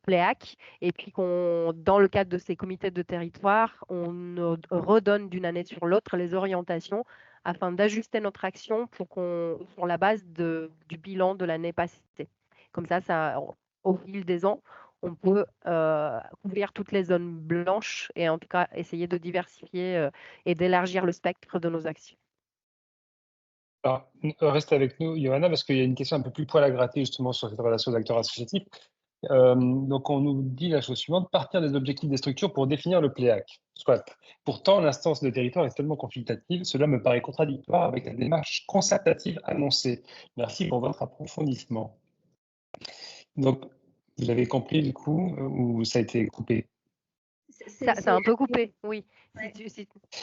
PLEAC, et puis dans le cadre de ces comités de territoire, on redonne d'une année sur l'autre les orientations afin d'ajuster notre action sur la base du bilan de l'année passée. Comme ça, au fil des ans, on peut couvrir toutes les zones blanches et en tout cas essayer de diversifier et d'élargir le spectre de nos actions. Alors, reste avec nous, Johanna, parce qu'il y a une question un peu plus poil à gratter justement sur cette relation d'acteurs associatifs. Donc, on nous dit la chose suivante: partir des objectifs des structures pour définir le PLEAC. Soit. Pourtant, l'instance de territoire est tellement consultative, cela me paraît contradictoire avec la démarche concertative annoncée. Merci pour votre approfondissement. Donc, Vous l'avez compris du coup ou ça a été coupé? Ça a un peu coupé, oui. Ouais.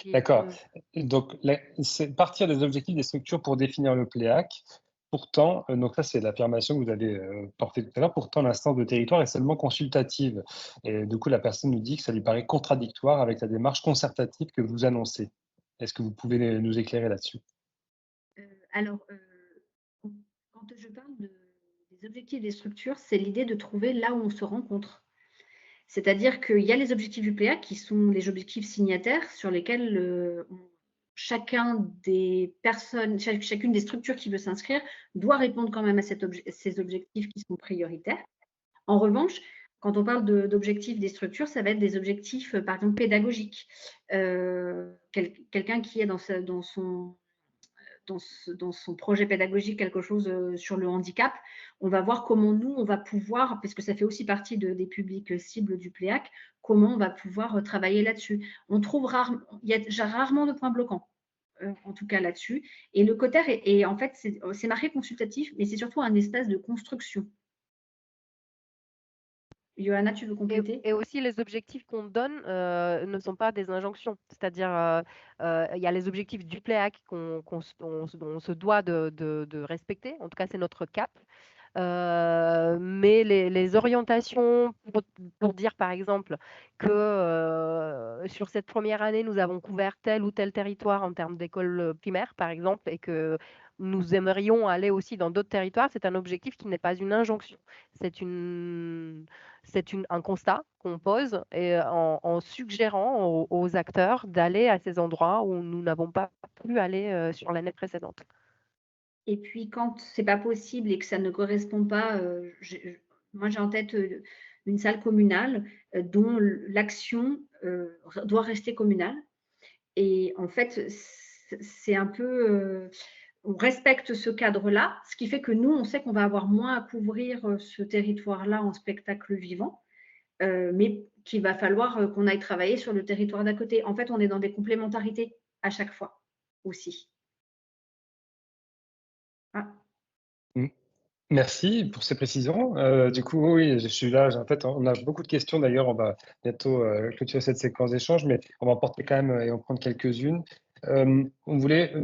D'accord. Donc, c'est partir des objectifs des structures pour définir le PLEAC. Pourtant, donc ça, c'est l'affirmation que vous avez portée tout à l'heure. Pourtant, l'instance de territoire est seulement consultative. Et du coup, la personne nous dit que ça lui paraît contradictoire avec la démarche concertative que vous annoncez. Est-ce que vous pouvez nous éclairer là-dessus? Alors, quand je parle des objectifs des structures, c'est l'idée de trouver là où on se rencontre. C'est-à-dire qu'il y a les objectifs du PLEAC qui sont les objectifs signataires sur lesquels chacune des structures qui veut s'inscrire doit répondre quand même à ces objectifs qui sont prioritaires. En revanche, quand on parle d'objectifs des structures, ça va être des objectifs, par exemple, pédagogiques. Quelqu'un qui est dans son projet pédagogique quelque chose sur le handicap, on va voir comment nous, on va pouvoir, parce que ça fait aussi partie des publics cibles du PLEAC, comment on va pouvoir travailler là-dessus. Il y a rarement de points bloquants, en tout cas là-dessus. Et le COTER, en fait, c'est marqué consultatif, mais c'est surtout un espace de construction. Johanna, tu veux compléter? Et aussi, les objectifs qu'on donne ne sont pas des injonctions. C'est-à-dire, il y a les objectifs du PLEAC dont on se doit de respecter. En tout cas, c'est notre cap. Mais les orientations pour dire, par exemple, que sur cette première année, nous avons couvert tel ou tel territoire en termes d'école primaire, par exemple, et que nous aimerions aller aussi dans d'autres territoires, c'est un objectif qui n'est pas une injonction. C'est un constat qu'on pose et en suggérant aux acteurs d'aller à ces endroits où nous n'avons pas pu aller sur l'année précédente. Et puis quand c'est pas possible et que ça ne correspond pas, moi j'ai en tête une salle communale dont l'action doit rester communale. Et en fait, c'est un peu, on respecte ce cadre-là, ce qui fait que nous, on sait qu'on va avoir moins à couvrir ce territoire-là en spectacle vivant, mais qu'il va falloir qu'on aille travailler sur le territoire d'à côté. En fait, on est dans des complémentarités à chaque fois aussi. Ah. Merci pour ces précisions. Du coup, oui, je suis là. En fait, on a beaucoup de questions. D'ailleurs, on va bientôt clôturer cette séquence d'échange, mais on va en porter quand même et en prendre quelques-unes. On voulait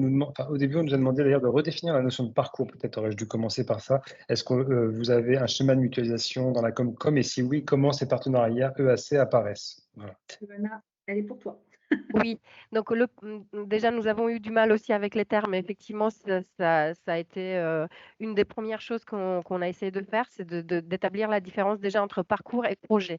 au début, on nous a demandé d'ailleurs de redéfinir la notion de parcours. Peut-être aurais-je dû commencer par ça. Est-ce que vous avez un schéma de mutualisation dans la Comcom? Et si oui, comment ces partenariats EAC apparaissent? Voilà. Johanna, elle est pour toi. Oui, donc déjà nous avons eu du mal aussi avec les termes. Effectivement, ça a été une des premières choses qu'on a essayé de faire, c'est d'établir la différence déjà entre parcours et projet.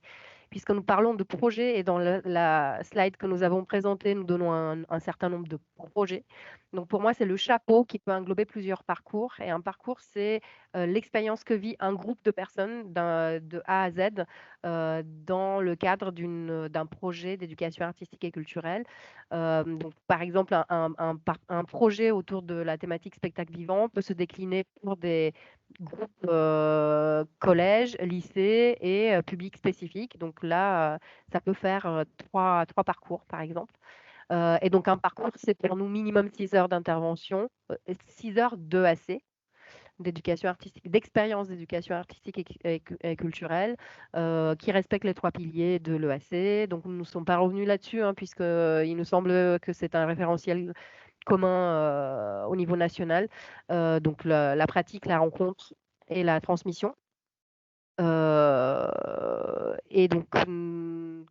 Puisque nous parlons de projet et dans la slide que nous avons présentée, nous donnons un certain nombre de projets. Donc pour moi, c'est le chapeau qui peut englober plusieurs parcours. Et un parcours, c'est l'expérience que vit un groupe de personnes de A à Z dans le cadre d'un projet d'éducation artistique et culturelle. Donc, par exemple, un projet autour de la thématique spectacle vivant peut se décliner pour des groupes collèges, lycées et publics spécifiques. Donc là, ça peut faire trois parcours, par exemple. Et donc, un parcours, c'est pour nous minimum 6 heures d'intervention, 6 heures d'EAC, d'éducation artistique, d'expérience d'éducation artistique et culturelle, qui respecte les 3 piliers de l'EAC. Donc, nous ne sommes pas revenus là-dessus, hein, puisqu'il nous semble que c'est un référentiel commun au niveau national. Donc, la pratique, la rencontre et la transmission. Et donc,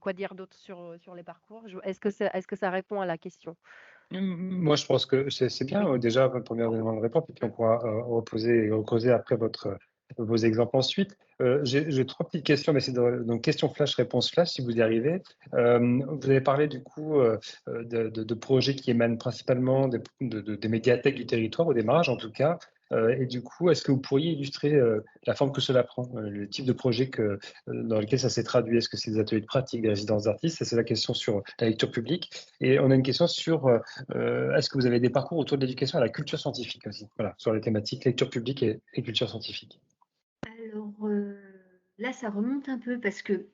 quoi dire d'autre sur les parcours? Est-ce que ça répond à la question? Moi, je pense que c'est bien déjà votre premier élément de réponse, et puis on pourra reposer et recreuser après vos exemples ensuite. J'ai 3 petites questions, mais c'est donc question flash, réponse flash, si vous y arrivez. Vous avez parlé du coup de projets qui émanent principalement des médiathèques du territoire, au démarrage en tout cas. Et du coup, est-ce que vous pourriez illustrer la forme que cela prend, le type de projet dans lequel ça s'est traduit? Est-ce que c'est des ateliers de pratique, des résidences d'artistes? Ça, c'est la question sur la lecture publique. Et on a une question sur est-ce que vous avez des parcours autour de l'éducation à la culture scientifique aussi? Voilà, sur les thématiques lecture publique et culture scientifique. Alors là, ça remonte un peu parce que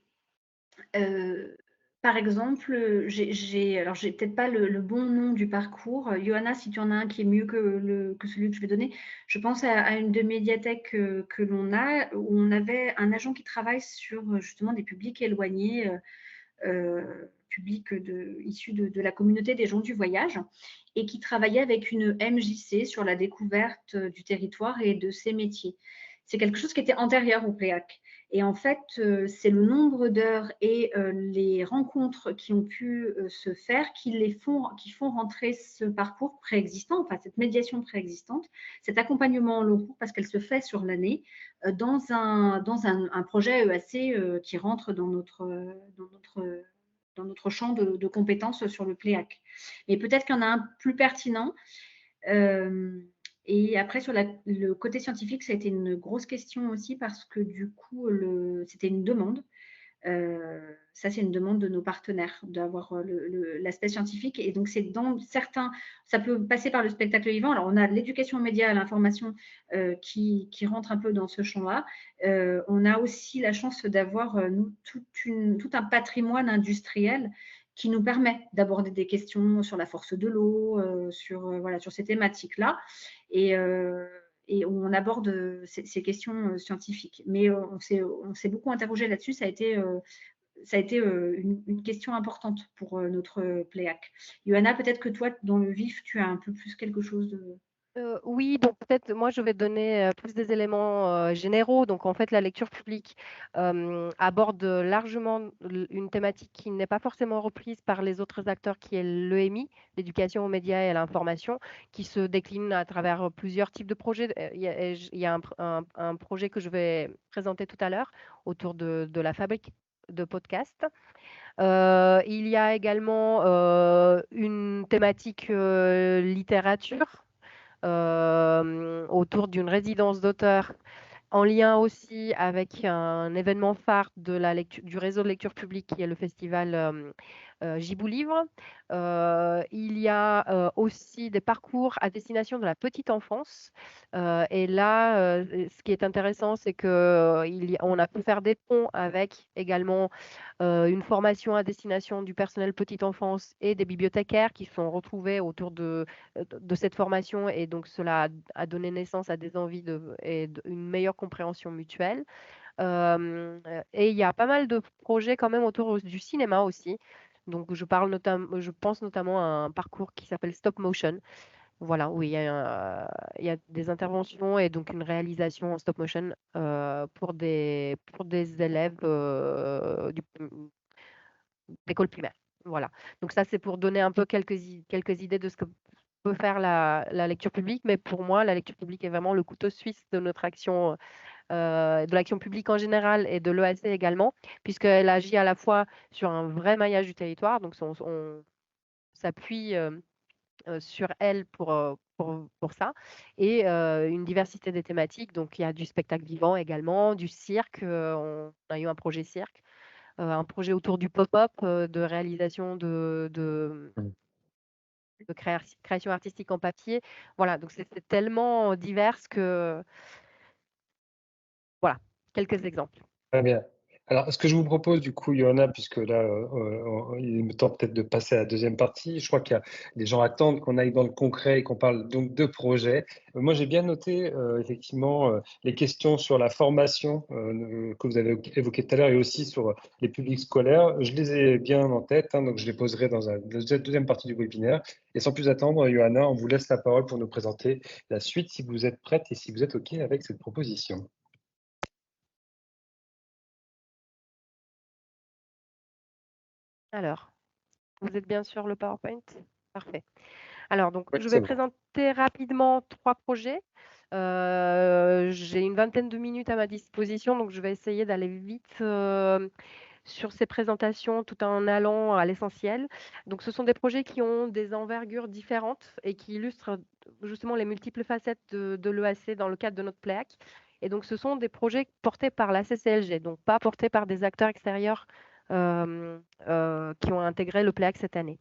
par exemple, alors j'ai peut-être pas le bon nom du parcours. Johanna, si tu en as un qui est mieux que celui que je vais donner, je pense à une de médiathèques que l'on a, où on avait un agent qui travaille sur justement des publics éloignés, publics issus de la communauté des gens du voyage, et qui travaillait avec une MJC sur la découverte du territoire et de ses métiers. C'est quelque chose qui était antérieur au PLEAC. Et en fait, c'est le nombre d'heures et les rencontres qui ont pu se faire qui font rentrer ce parcours préexistant, enfin cette médiation préexistante, cet accompagnement en long cours, parce qu'elle se fait sur l'année, dans un projet EAC qui rentre dans notre champ de compétences sur le PLEAC. Mais peut-être qu'il y en a un plus pertinent. Et après, sur le côté scientifique, ça a été une grosse question aussi parce que du coup, c'était une demande. Ça, c'est une demande de nos partenaires d'avoir l'aspect scientifique. Et donc, c'est dans certains, ça peut passer par le spectacle vivant. Alors, on a l'éducation aux médias, à l'information qui rentre un peu dans ce champ-là. On a aussi la chance d'avoir, nous, tout un patrimoine industriel qui nous permet d'aborder des questions sur la force de l'eau, sur ces thématiques-là. Et on aborde ces questions scientifiques. Mais on s'est beaucoup interrogé là-dessus. Ça a été une question importante pour notre PLEAC. Johanna, peut-être que toi, dans le vif, tu as un peu plus quelque chose de… Oui, donc peut-être moi je vais donner plus des éléments généraux. Donc en fait, la lecture publique aborde largement une thématique qui n'est pas forcément reprise par les autres acteurs, qui est l'EMI, l'éducation aux médias et à l'information, qui se décline à travers plusieurs types de projets. Il y a un projet que je vais présenter tout à l'heure autour de la fabrique de podcasts. Il y a également une thématique littérature autour d'une résidence d'auteur, en lien aussi avec un événement phare du réseau de lecture publique qui est le festival Gibou Livre. Il y a aussi des parcours à destination de la petite enfance. Et là, ce qui est intéressant, c'est qu'on a pu faire des ponts avec également une formation à destination du personnel petite enfance et des bibliothécaires qui sont retrouvés autour de cette formation. Et donc, cela a donné naissance à des envies et une meilleure compréhension mutuelle. Et il y a pas mal de projets quand même autour du cinéma aussi. Donc, je pense notamment à un parcours qui s'appelle Stop Motion. Voilà, où il y a des interventions et donc une réalisation en stop motion pour des élèves d'école primaire. Voilà. Donc ça, c'est pour donner un peu quelques idées de ce que peut faire la lecture publique. Mais pour moi, la lecture publique est vraiment le couteau suisse de notre action, de l'action publique en général et de l'EAC également, puisqu'elle agit à la fois sur un vrai maillage du territoire. Donc on s'appuie sur elle pour ça, et une diversité des thématiques. Donc il y a du spectacle vivant également, du cirque, on a eu un projet cirque, un projet autour du pop-up, de réalisation de création artistique en papier. Voilà, donc c'est tellement divers que… Voilà, quelques exemples. Très bien. Alors, ce que je vous propose, du coup, Johanna, puisque là, il me temps peut-être de passer à la deuxième partie. Je crois qu'il y a des gens attendent qu'on aille dans le concret et qu'on parle donc de projets. Moi, j'ai bien noté, effectivement, les questions sur la formation que vous avez évoquées tout à l'heure et aussi sur les publics scolaires. Je les ai bien en tête, hein, donc je les poserai dans la deuxième partie du webinaire. Et sans plus attendre, Johanna, on vous laisse la parole pour nous présenter la suite, si vous êtes prête et si vous êtes OK avec cette proposition. Alors, vous êtes bien sur le PowerPoint? Parfait. Alors, donc, Oui, je c'est vais bon. présenter rapidement 3 projets. J'ai une vingtaine de minutes à ma disposition, donc je vais essayer d'aller vite sur ces présentations tout en allant à l'essentiel. Donc, ce sont des projets qui ont des envergures différentes et qui illustrent justement les multiples facettes de l'EAC dans le cadre de notre PLEAC. Et donc, ce sont des projets portés par la CCLG, donc pas portés par des acteurs extérieurs qui ont intégré le PLEAC cette année.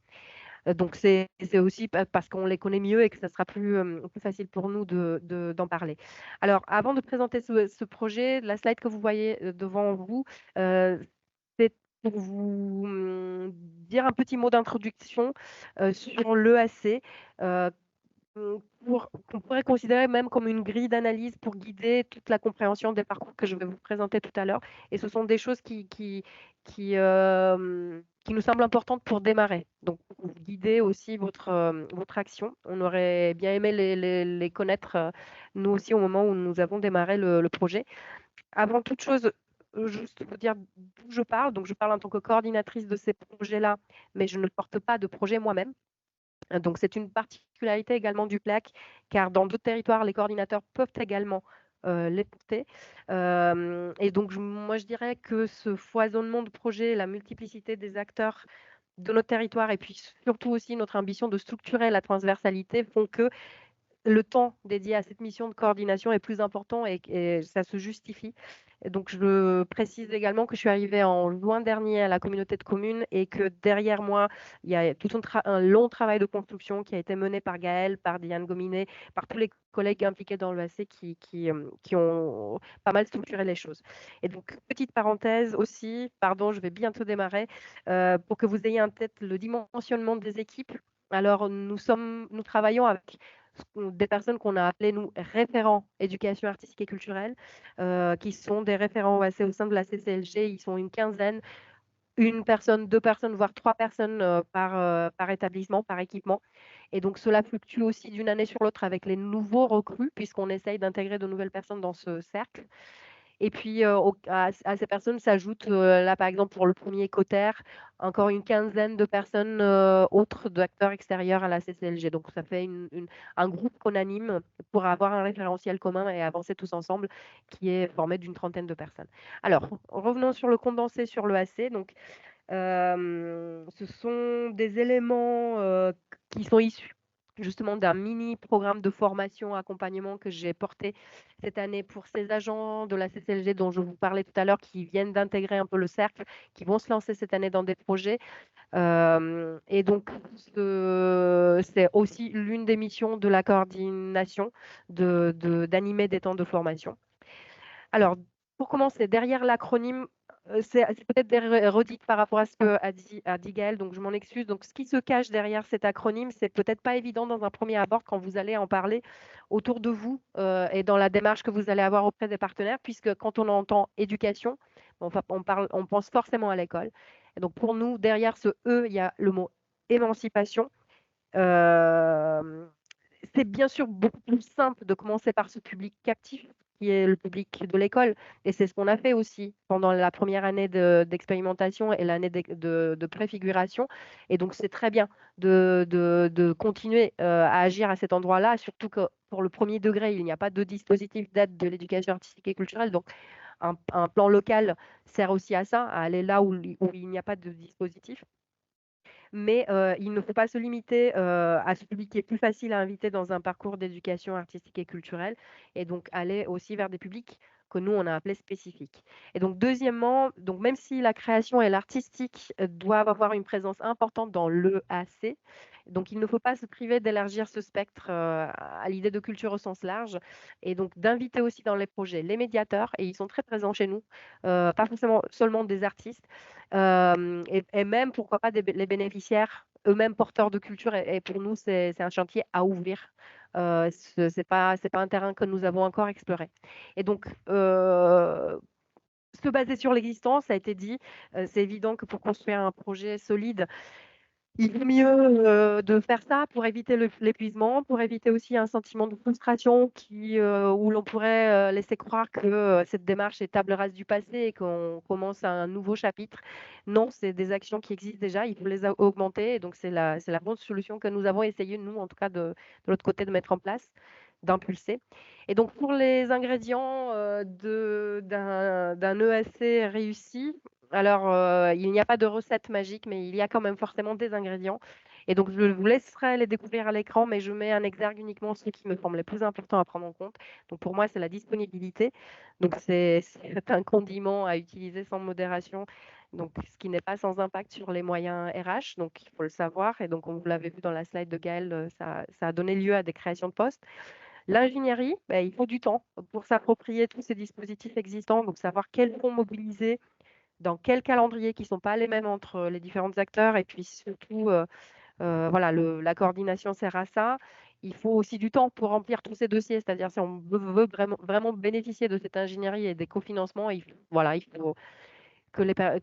Donc, c'est aussi parce qu'on les connaît mieux et que ça sera plus facile pour nous d'en parler. Alors, avant de présenter ce projet, la slide que vous voyez devant vous, c'est pour vous dire un petit mot d'introduction sur l'EAC. Qu'on pourrait considérer même comme une grille d'analyse pour guider toute la compréhension des parcours que je vais vous présenter tout à l'heure. Et ce sont des choses qui nous semblent importantes pour démarrer, donc pour guider aussi votre action. On aurait bien aimé les connaître, nous aussi, au moment où nous avons démarré le projet. Avant toute chose, juste vous dire d'où je parle. Donc, je parle en tant que coordinatrice de ces projets-là, mais je ne porte pas de projet moi-même. Donc, c'est une particularité également du PLAC, car dans d'autres territoires, les coordinateurs peuvent également les porter. Et donc, moi, je dirais que ce foisonnement de projets, la multiplicité des acteurs de notre territoire et puis surtout aussi notre ambition de structurer la transversalité font que le temps dédié à cette mission de coordination est plus important et ça se justifie. Et donc, je précise également que je suis arrivée en juin dernier à la communauté de communes et que derrière moi, il y a tout un long travail de construction qui a été mené par Gaëlle, par Diane Gominet, par tous les collègues impliqués dans l'EAC qui ont pas mal structuré les choses. Et donc, petite parenthèse aussi, pardon, je vais bientôt démarrer, pour que vous ayez en tête le dimensionnement des équipes. Alors, nous travaillons avec des personnes qu'on a appelées, nous, référents éducation artistique et culturelle, qui sont des référents OAC au sein de la CCLG. Ils sont une quinzaine, une personne, 2 personnes, voire 3 personnes par établissement, par équipement. Et donc, cela fluctue aussi d'une année sur l'autre avec les nouveaux recrues, puisqu'on essaye d'intégrer de nouvelles personnes dans ce cercle. Et puis, à ces personnes s'ajoutent, là, par exemple, pour le premier Coter, encore une quinzaine de personnes autres d'acteurs extérieurs à la CCLG. Donc, ça fait un groupe qu'on anime pour avoir un référentiel commun et avancer tous ensemble, qui est formé d'une trentaine de personnes. Alors, revenons sur le condensé sur l'EAC. Donc, ce sont des éléments qui sont issus justement d'un mini programme de formation, accompagnement que j'ai porté cette année pour ces agents de la CCLG dont je vous parlais tout à l'heure, qui viennent d'intégrer un peu le cercle, qui vont se lancer cette année dans des projets. Et donc, c'est aussi l'une des missions de la coordination d'animer des temps de formation. Alors, pour commencer, derrière l'acronyme, c'est peut-être des redites par rapport à ce qu'a dit Gaëlle, donc je m'en excuse. Donc, ce qui se cache derrière cet acronyme, c'est peut-être pas évident dans un premier abord quand vous allez en parler autour de vous et dans la démarche que vous allez avoir auprès des partenaires, puisque quand on entend éducation, on pense forcément à l'école. Et donc, pour nous, derrière ce E, il y a le mot émancipation. C'est bien sûr beaucoup plus simple de commencer par ce public captif qui est le public de l'école. Et c'est ce qu'on a fait aussi pendant la première année d'expérimentation et l'année de préfiguration. Et donc, c'est très bien de continuer à agir à cet endroit-là, surtout que pour le premier degré, il n'y a pas de dispositif d'aide de l'éducation artistique et culturelle. Donc, un plan local sert aussi à ça, à aller là où il n'y a pas de dispositif. Mais il ne faut pas se limiter à ce public qui est plus facile à inviter dans un parcours d'éducation artistique et culturelle, et donc aller aussi vers des publics que nous, on a appelés spécifiques. Et donc, deuxièmement, donc même si la création et l'artistique doivent avoir une présence importante dans l'EAC, donc il ne faut pas se priver d'élargir ce spectre à l'idée de culture au sens large, et donc d'inviter aussi dans les projets les médiateurs, et ils sont très présents chez nous, pas forcément seulement des artistes, et même, pourquoi pas, les bénéficiaires eux-mêmes porteurs de culture. Et pour nous, c'est un chantier à ouvrir. Ce n'est pas un terrain que nous avons encore exploré. Et donc, se baser sur l'existant, ça a été dit, c'est évident que pour construire un projet solide, il vaut mieux de faire ça pour éviter l'épuisement, pour éviter aussi un sentiment de frustration où l'on pourrait laisser croire que cette démarche est table rase du passé et qu'on commence un nouveau chapitre. Non, c'est des actions qui existent déjà, il faut les augmenter. Et donc, c'est la bonne solution que nous avons essayé, nous, en tout cas, de l'autre côté, de mettre en place, d'impulser. Et donc, pour les ingrédients d'un EAC réussi, alors, il n'y a pas de recette magique, mais il y a quand même forcément des ingrédients. Et donc, je vous laisserai les découvrir à l'écran, mais je mets en exergue uniquement ceux qui me semblent les plus importants à prendre en compte. Donc, pour moi, c'est la disponibilité. Donc, c'est un condiment à utiliser sans modération, donc ce qui n'est pas sans impact sur les moyens RH. Donc, il faut le savoir. Et donc, on vous l'avait vu dans la slide de Gaëlle, ça a donné lieu à des créations de postes. L'ingénierie, il faut du temps pour s'approprier tous ces dispositifs existants, donc savoir quels fonds mobiliser, dans quel calendrier qui ne sont pas les mêmes entre les différents acteurs et puis surtout, voilà, la coordination sert à ça. Il faut aussi du temps pour remplir tous ces dossiers, c'est-à-dire si on veut vraiment bénéficier de cette ingénierie et des cofinancements, voilà, il faut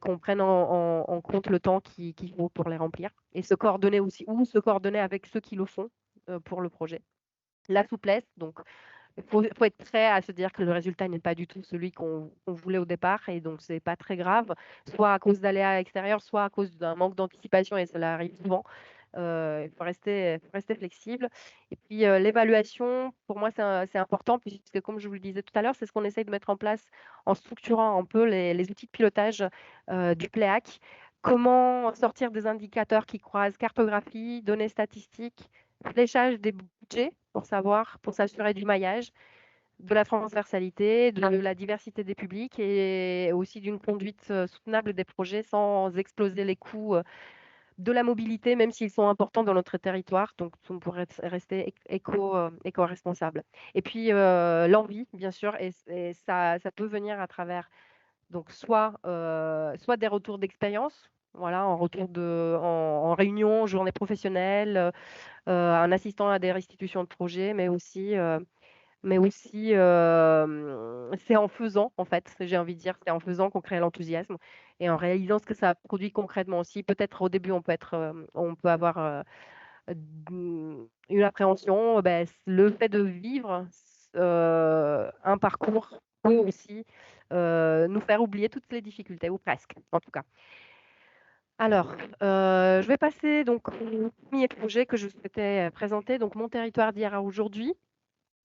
qu'on prenne en compte le temps qu'il faut pour les remplir et se coordonner aussi, ou se coordonner avec ceux qui le font pour le projet. La souplesse, donc il faut être prêt à se dire que le résultat n'est pas du tout celui qu'on voulait au départ et donc c'est pas très grave, soit à cause d'aléas extérieurs, soit à cause d'un manque d'anticipation et cela arrive souvent. Il faut rester flexible. Et puis l'évaluation, pour moi, c'est important puisque, comme je vous le disais tout à l'heure, c'est ce qu'on essaye de mettre en place en structurant un peu les outils de pilotage du PLEAC. Comment sortir des indicateurs qui croisent cartographie, données statistiques, fléchage des budgets pour s'assurer du maillage, de la transversalité, de la diversité des publics et aussi d'une conduite soutenable des projets sans exploser les coûts de la mobilité, même s'ils sont importants dans notre territoire. Donc, on pourrait rester éco-responsable. Et puis, l'envie, bien sûr, et ça peut venir à travers donc soit des retours d'expérience, voilà, en réunion, journée professionnelle, en assistant à des restitutions de projets, mais aussi c'est en faisant, en fait, j'ai envie de dire, c'est en faisant qu'on crée l'enthousiasme et en réalisant ce que ça produit concrètement aussi. Peut-être au début, on peut avoir une appréhension. Ben, le fait de vivre un parcours peut aussi nous faire oublier toutes les difficultés, ou presque, en tout cas. Alors, je vais passer donc au premier projet que je souhaitais présenter, donc Mon territoire d'hier à aujourd'hui.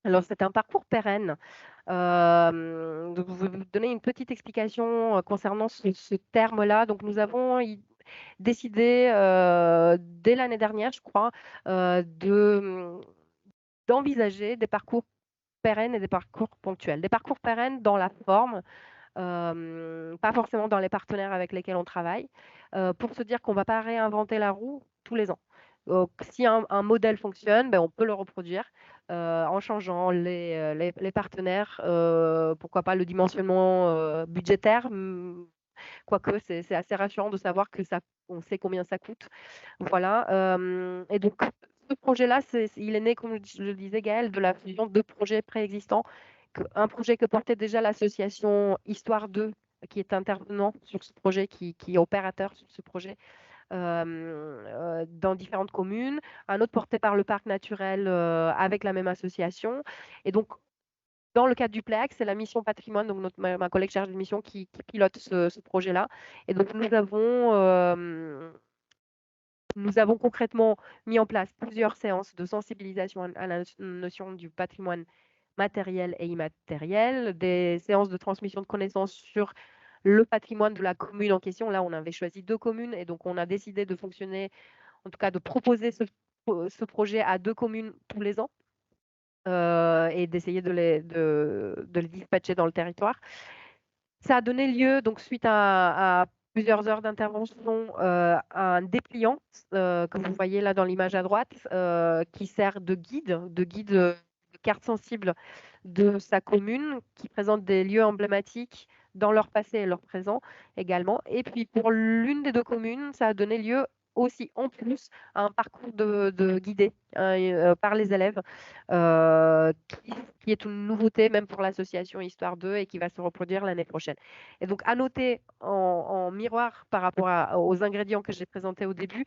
Alors, c'est un parcours pérenne. Donc, je vais vous donner une petite explication concernant ce terme-là. Donc, nous avons décidé dès l'année dernière, je crois, d'envisager des parcours pérennes et des parcours ponctuels. Des parcours pérennes dans la forme, pas forcément dans les partenaires avec lesquels on travaille, pour se dire qu'on ne va pas réinventer la roue tous les ans. Donc, si un modèle fonctionne, ben, on peut le reproduire en changeant les partenaires, pourquoi pas le dimensionnement budgétaire, quoique c'est assez rassurant de savoir que on sait combien ça coûte. Voilà. Et donc, ce projet-là, il est né, comme je le disais, Gaël, de la fusion de projets préexistants. Un projet que portait déjà l'association Histoire 2, qui est intervenant sur ce projet, qui est opérateur sur ce projet dans différentes communes. Un autre porté par le parc naturel avec la même association. Et donc, dans le cadre du PLEAC, c'est la mission patrimoine, donc ma collègue chargée de mission qui pilote ce projet-là. Et donc, nous avons concrètement mis en place plusieurs séances de sensibilisation à la notion du patrimoine matériel et immatériel, des séances de transmission de connaissances sur le patrimoine de la commune en question. Là, on avait choisi 2 communes et donc on a décidé de fonctionner, en tout cas de proposer ce projet à 2 communes tous les ans et d'essayer de les dispatcher dans le territoire. Ça a donné lieu, donc suite à plusieurs heures d'intervention, à un dépliant que vous voyez là dans l'image à droite, qui sert de guide, de carte sensible de sa commune, qui présente des lieux emblématiques dans leur passé et leur présent également. Et puis pour l'une des 2 communes, ça a donné lieu aussi en plus à un parcours de guidé par les élèves, qui est une nouveauté même pour l'association Histoire 2 et qui va se reproduire l'année prochaine. Et donc à noter en miroir par rapport aux ingrédients que j'ai présentés au début,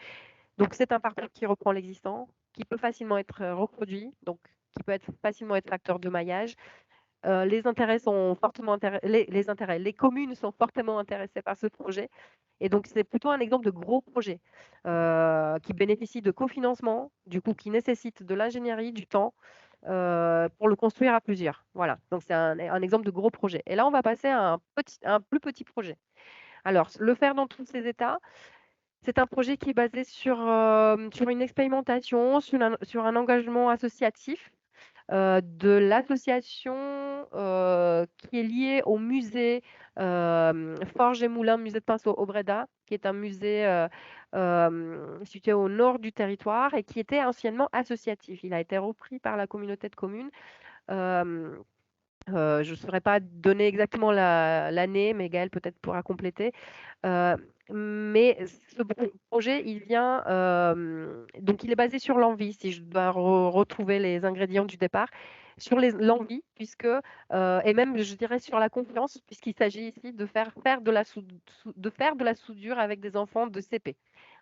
donc c'est un parcours qui reprend l'existant, qui peut facilement être reproduit, donc qui peut facilement être facteur de maillage. Les intérêts sont fortement les communes sont fortement intéressées par ce projet. Et donc, c'est plutôt un exemple de gros projet qui bénéficie de cofinancement, du coup, qui nécessite de l'ingénierie, du temps pour le construire à plusieurs. Voilà, donc c'est un exemple de gros projet. Et là, on va passer à un plus petit projet. Alors, le faire dans tous ces états, c'est un projet qui est basé sur une expérimentation, sur un engagement associatif de l'association qui est liée au musée Forges et Moulins, musée de pinceau au Breda, qui est un musée situé au nord du territoire et qui était anciennement associatif. Il a été repris par la communauté de communes Je ne saurais pas donner exactement l'année, mais Gaël peut-être pourra compléter. Mais ce projet, il vient, donc il est basé sur l'envie, si je dois retrouver les ingrédients du départ, sur l'envie, puisque, et même je dirais sur la confiance, puisqu'il s'agit ici de faire de la soudure avec des enfants de CP.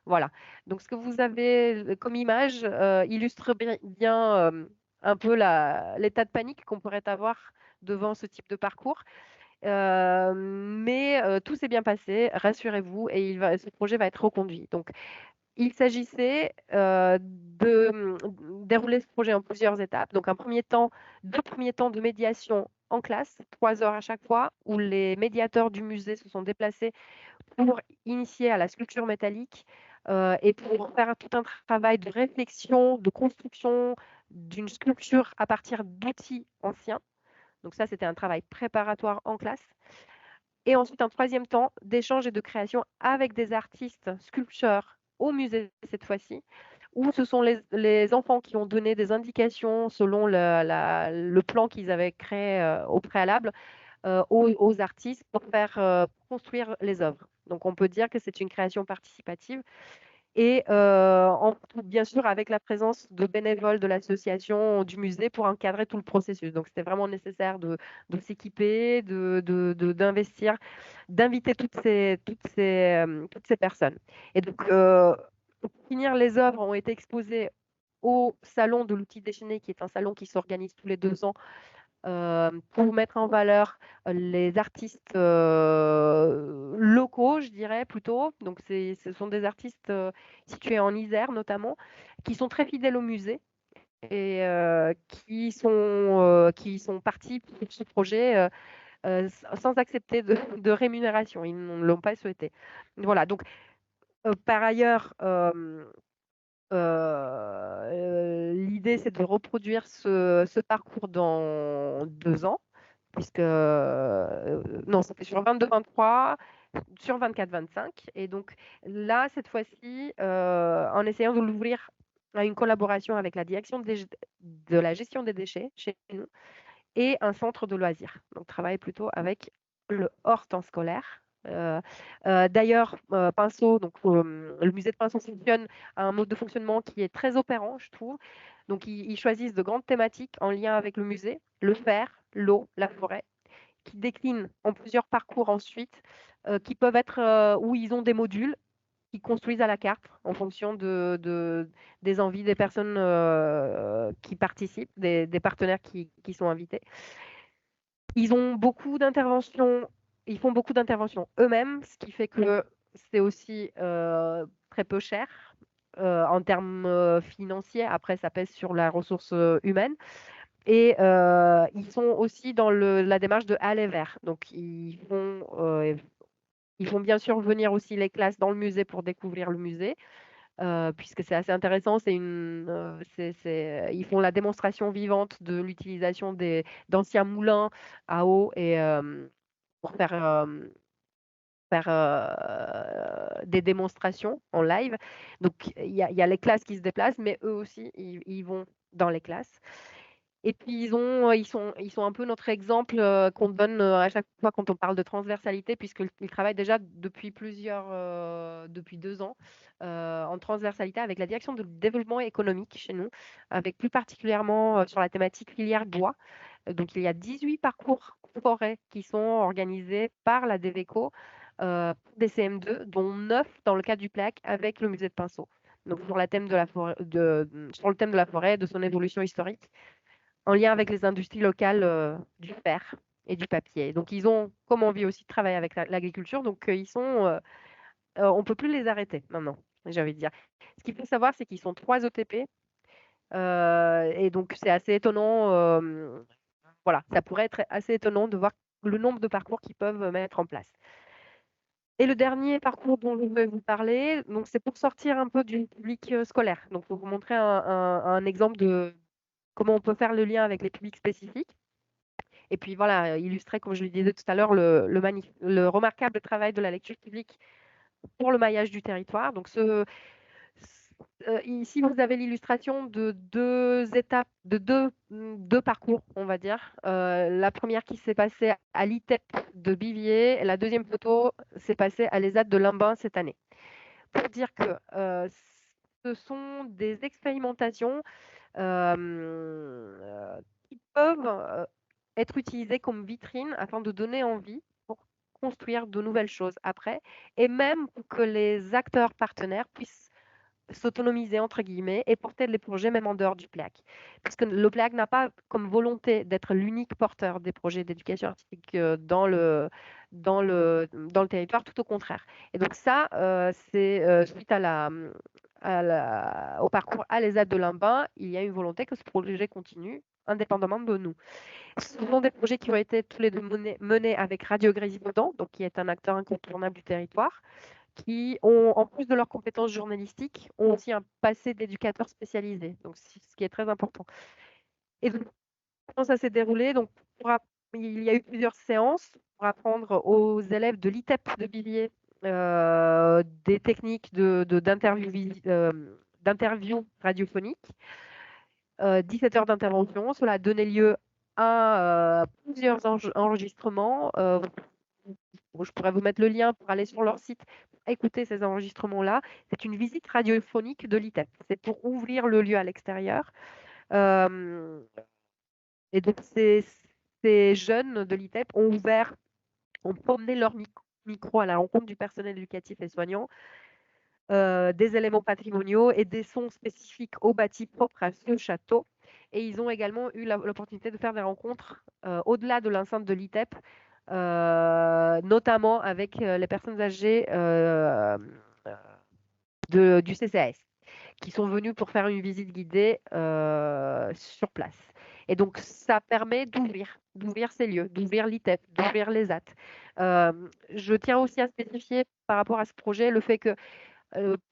Voilà. Donc ce que vous avez comme image illustre bien, un peu l'état de panique qu'on pourrait avoir devant ce type de parcours. Mais tout s'est bien passé, rassurez-vous, et ce projet va être reconduit. Donc, il s'agissait de dérouler ce projet en plusieurs étapes. Donc, deux premiers temps de médiation en classe, 3 heures à chaque fois, où les médiateurs du musée se sont déplacés pour initier à la sculpture métallique et pour faire tout un travail de réflexion, de construction d'une sculpture à partir d'outils anciens. Donc ça, c'était un travail préparatoire en classe. Et ensuite, un troisième temps d'échange et de création avec des artistes, sculpteurs au musée cette fois-ci, où ce sont les enfants qui ont donné des indications selon le plan qu'ils avaient créé au préalable aux artistes pour faire construire les œuvres. Donc on peut dire que c'est une création participative et bien sûr avec la présence de bénévoles de l'association du musée pour encadrer tout le processus. Donc c'était vraiment nécessaire de s'équiper, d'investir, d'inviter toutes ces personnes. Et donc pour finir, les œuvres ont été exposées au salon de l'outil déchaîné, qui est un salon qui s'organise tous les 2 ans pour mettre en valeur les artistes locaux, je dirais plutôt. Donc, ce sont des artistes situés en Isère notamment, qui sont très fidèles au musée et qui sont partis pour ce projet sans accepter de rémunération. Ils ne l'ont pas souhaité. Voilà. Donc, par ailleurs, l'idée, c'est de reproduire ce parcours dans 2 ans, puisque non, c'était sur 22-23, sur 24-25. Et donc là, cette fois-ci, en essayant de l'ouvrir à une collaboration avec la direction de la gestion des déchets chez nous et un centre de loisirs. Donc, travailler plutôt avec le hors temps scolaire. D'ailleurs, Pinceau, donc le musée de Pinceau fonctionne à un mode de fonctionnement qui est très opérant, je trouve. Donc, ils choisissent de grandes thématiques en lien avec le musée, le fer, l'eau, la forêt, qui déclinent en plusieurs parcours ensuite, qui peuvent être où ils ont des modules qui construisent à la carte en fonction des envies des personnes qui participent, des partenaires qui sont invités. Ils ont beaucoup d'interventions, ils font beaucoup d'interventions eux-mêmes, ce qui fait que c'est aussi très peu cher en termes financiers. Après, ça pèse sur la ressource humaine. Et ils sont aussi dans la démarche de aller vers. Donc, ils font bien sûr venir aussi les classes dans le musée pour découvrir le musée, puisque c'est assez intéressant. Ils font la démonstration vivante de l'utilisation d'anciens moulins à eau et pour faire des démonstrations en live. Donc, il y a les classes qui se déplacent, mais eux aussi, ils vont dans les classes. Et puis, ils sont un peu notre exemple qu'on donne à chaque fois quand on parle de transversalité, puisqu'ils travaillent déjà depuis 2 ans en transversalité avec la direction de développement économique chez nous, avec plus particulièrement sur la thématique filière bois. Donc, il y a 18 parcours forêt qui sont organisés par la DVECO pour des CM2, dont 9 dans le cadre du PLAC avec le musée de Pinceau. Donc, sur le thème de la forêt, de son évolution historique en lien avec les industries locales du fer et du papier. Donc, ils ont comme envie aussi de travailler avec l'agriculture. Donc, on ne peut plus les arrêter maintenant, j'ai envie de dire. Ce qu'il faut savoir, c'est qu'ils sont 3 ETP. Et donc, c'est assez étonnant. Voilà, ça pourrait être assez étonnant de voir le nombre de parcours qu'ils peuvent mettre en place. Et le dernier parcours dont je vais vous parler, donc c'est pour sortir un peu du public scolaire. Donc, pour vous montrer un exemple de comment on peut faire le lien avec les publics spécifiques. Et puis voilà, illustrer, comme je le disais tout à l'heure, le remarquable travail de la lecture publique pour le maillage du territoire. Donc Ici, vous avez l'illustration de deux étapes, de deux parcours, on va dire. La première qui s'est passée à l'ITEP de Bivier, et la deuxième photo s'est passée à l'ESAT de Limbin cette année. Pour dire que ce sont des expérimentations qui peuvent être utilisées comme vitrine afin de donner envie pour construire de nouvelles choses après, et même pour que les acteurs partenaires puissent s'autonomiser entre guillemets et porter les projets même en dehors du PLAC. Parce que le PLAC n'a pas comme volonté d'être l'unique porteur des projets d'éducation artistique dans le territoire, tout au contraire. Et donc ça, c'est suite au parcours à l'ESAT de Limbin, il y a une volonté que ce projet continue indépendamment de nous. Ce sont des projets qui ont été tous les deux menés avec Radio Grésivaudan, donc qui est un acteur incontournable du territoire, qui ont, en plus de leurs compétences journalistiques, ont aussi un passé d'éducateur spécialisé, donc ce qui est très important. Et donc, comment ça s'est déroulé? Donc, il y a eu plusieurs séances pour apprendre aux élèves de l'ITEP de Bivier des techniques d'interview radiophonique, 17 heures d'intervention. Cela a donné lieu à plusieurs enregistrements. Je pourrais vous mettre le lien pour aller sur leur site, écouter ces enregistrements-là. C'est une visite radiophonique de l'ITEP. C'est pour ouvrir le lieu à l'extérieur. Et donc, ces jeunes de l'ITEP ont promené leur micro à la rencontre du personnel éducatif et soignant, des éléments patrimoniaux et des sons spécifiques au bâti propre à ce château. Et ils ont également eu l'opportunité de faire des rencontres au-delà de l'enceinte de l'ITEP, notamment avec les personnes âgées du CCAS, qui sont venus pour faire une visite guidée sur place. Et donc, ça permet d'ouvrir ces lieux, d'ouvrir l'ITEP, d'ouvrir les AT. Je tiens aussi à spécifier par rapport à ce projet le fait que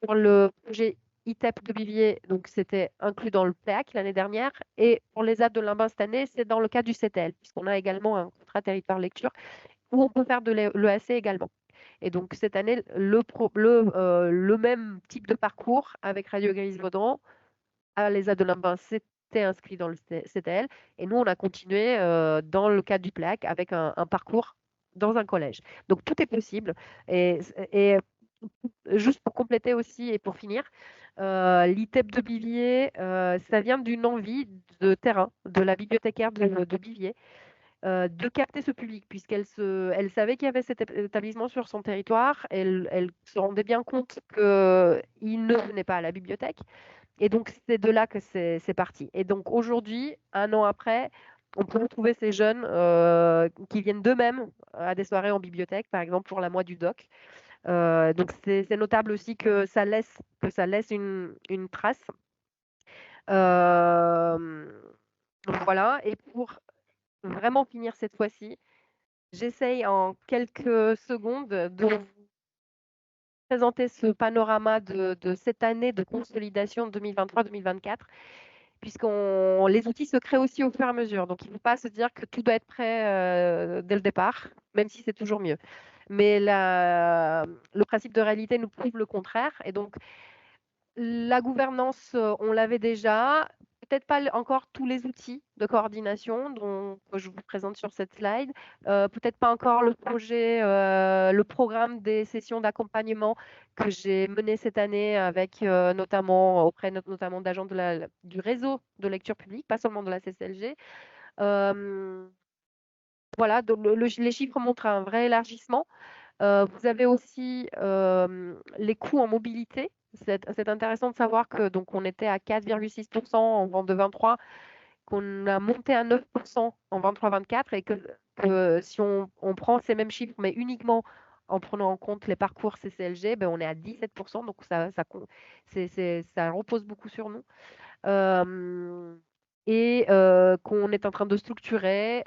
pour le projet ITEP de Bivier, donc c'était inclus dans le PLAC l'année dernière, et pour les AT de Limbin cette année, c'est dans le cadre du CTL, puisqu'on a également un contrat territoire lecture où on peut faire de l'EAC également. Et donc cette année, le même type de parcours avec Radio Grésivaudan à l'ESA de Limbin, c'était inscrit dans le CTL. Et nous, on a continué dans le cadre du PLAC avec un parcours dans un collège. Donc tout est possible. Et juste pour compléter aussi et pour finir, l'ITEP de Bivier, ça vient d'une envie de terrain de la bibliothécaire de Bivier, de capter ce public, puisqu'elle savait qu'il y avait cet établissement sur son territoire. Elle se rendait bien compte qu'il ne venait pas à la bibliothèque. Et donc, c'est de là que c'est parti. Et donc, aujourd'hui, un an après, on peut retrouver ces jeunes qui viennent d'eux-mêmes à des soirées en bibliothèque, par exemple pour la Mois du Doc. Donc, c'est notable aussi que ça laisse une trace. Voilà. Et pour vraiment finir cette fois-ci, j'essaye en quelques secondes de vous présenter ce panorama de cette année de consolidation 2023-2024, les outils se créent aussi au fur et à mesure. Donc, il ne faut pas se dire que tout doit être prêt dès le départ, même si c'est toujours mieux. Mais le principe de réalité nous prouve le contraire. Et donc, la gouvernance, on l'avait déjà. Peut-être pas encore tous les outils de coordination dont je vous présente sur cette slide. Peut-être pas encore le projet, le programme des sessions d'accompagnement que j'ai mené cette année avec notamment auprès notamment d'agents du réseau de lecture publique, pas seulement de la CCLG. Voilà, donc les chiffres montrent un vrai élargissement. Vous avez aussi les coûts en mobilité. C'est intéressant de savoir que donc on était à 4,6% en vente de 23, qu'on a monté à 9% en 23-24 et que si on prend ces mêmes chiffres, mais uniquement en prenant en compte les parcours CCLG, ben on est à 17%. Donc ça repose beaucoup sur nous. Et qu'on est en train de structurer.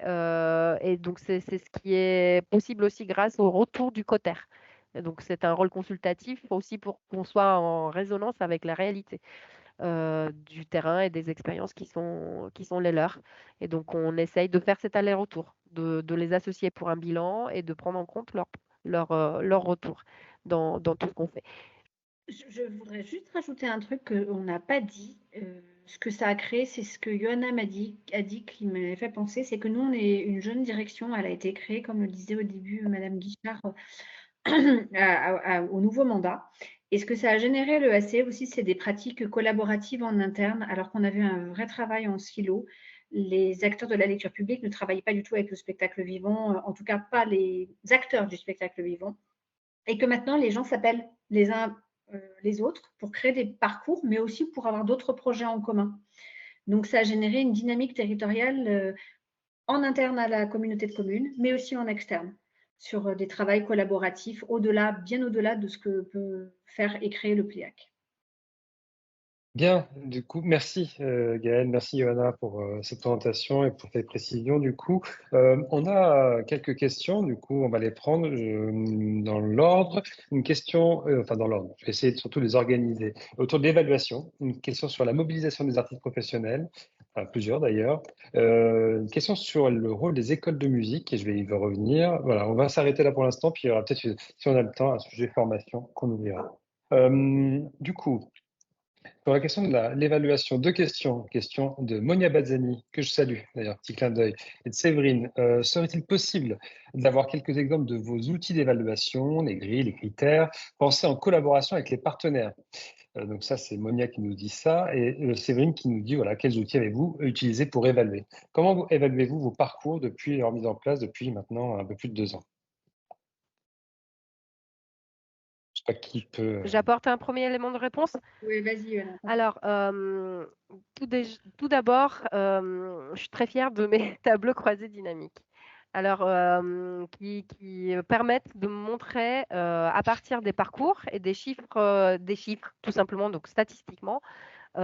Et donc, c'est ce qui est possible aussi grâce au retour du Coter. Et donc, c'est un rôle consultatif aussi pour qu'on soit en résonance avec la réalité du terrain et des expériences qui sont les leurs. Et donc, on essaye de faire cet aller-retour, de les associer pour un bilan et de prendre en compte leur retour dans tout ce qu'on fait. Je voudrais juste rajouter un truc qu'on n'a pas dit. Ce que ça a créé, c'est ce que Johanna a dit, qui m'avait fait penser, c'est que nous, on est une jeune direction. Elle a été créée, comme le disait au début Madame Guichard, au nouveau mandat. Et ce que ça a généré, le ACE aussi, c'est des pratiques collaboratives en interne, alors qu'on avait un vrai travail en silo. Les acteurs de la lecture publique ne travaillaient pas du tout avec le spectacle vivant, en tout cas pas les acteurs du spectacle vivant. Et que maintenant, les gens s'appellent les uns les autres pour créer des parcours, mais aussi pour avoir d'autres projets en commun. Donc, ça a généré une dynamique territoriale en interne à la communauté de communes, mais aussi en externe, sur des travaux collaboratifs au-delà, bien au-delà de ce que peut faire et créer le PLIAC. Bien, du coup, merci Gaël, merci Johanna pour cette présentation et pour tes précisions. Du coup, on a quelques questions, du coup, on va les prendre dans l'ordre. Une question, enfin dans l'ordre, je vais essayer de surtout les organiser. Autour de l'évaluation, une question sur la mobilisation des artistes professionnels, enfin plusieurs d'ailleurs. Une question sur le rôle des écoles de musique, et je vais y revenir. Voilà, on va s'arrêter là pour l'instant, puis il y aura peut-être, si on a le temps, un sujet formation qu'on oubliera. Du coup, pour la question de l'évaluation, deux questions. Question de Monia Bazzani, que je salue d'ailleurs, petit clin d'œil, et de Séverine. Serait-il possible d'avoir quelques exemples de vos outils d'évaluation, les grilles, les critères, pensés en collaboration avec les partenaires? Donc ça, c'est Monia qui nous dit ça, et Séverine qui nous dit, voilà, quels outils avez-vous utilisés pour évaluer? Comment évaluez-vous vos parcours depuis leur mise en place, depuis maintenant un peu plus de 2 ans? Je sais pas qui peut... J'apporte un premier élément de réponse. Oui, vas-y, Johanna. Alors, tout d'abord, je suis très fière de mes tableaux croisés dynamiques. Alors, qui permettent de montrer à partir des parcours et des chiffres tout simplement, donc statistiquement, sur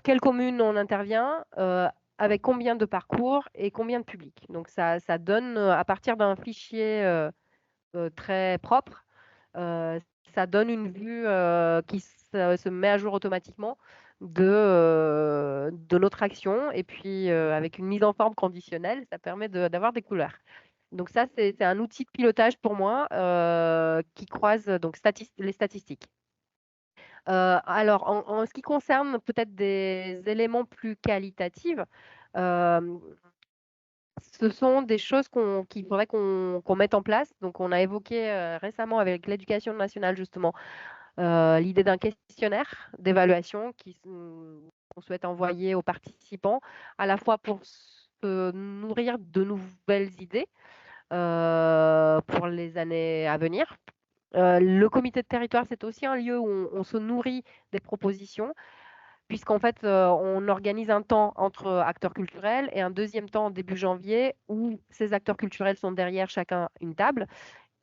quelle commune on intervient, avec combien de parcours et combien de publics. Donc, ça donne, à partir d'un fichier très propre, ça donne une vue qui se met à jour automatiquement de notre action. Et puis, avec une mise en forme conditionnelle, ça permet d'avoir des couleurs. Donc ça, c'est un outil de pilotage pour moi qui croise donc les statistiques. Alors, en ce qui concerne peut-être des éléments plus qualitatifs, euh, ce sont des choses qu'il faudrait qu'on mette en place. Donc, on a évoqué récemment avec l'éducation nationale, justement, l'idée d'un questionnaire d'évaluation qu'on souhaite envoyer aux participants, à la fois pour se nourrir de nouvelles idées pour les années à venir. Le comité de territoire, c'est aussi un lieu où on se nourrit des propositions, puisqu'en fait, on organise un temps entre acteurs culturels et un deuxième temps début janvier où ces acteurs culturels sont derrière chacun une table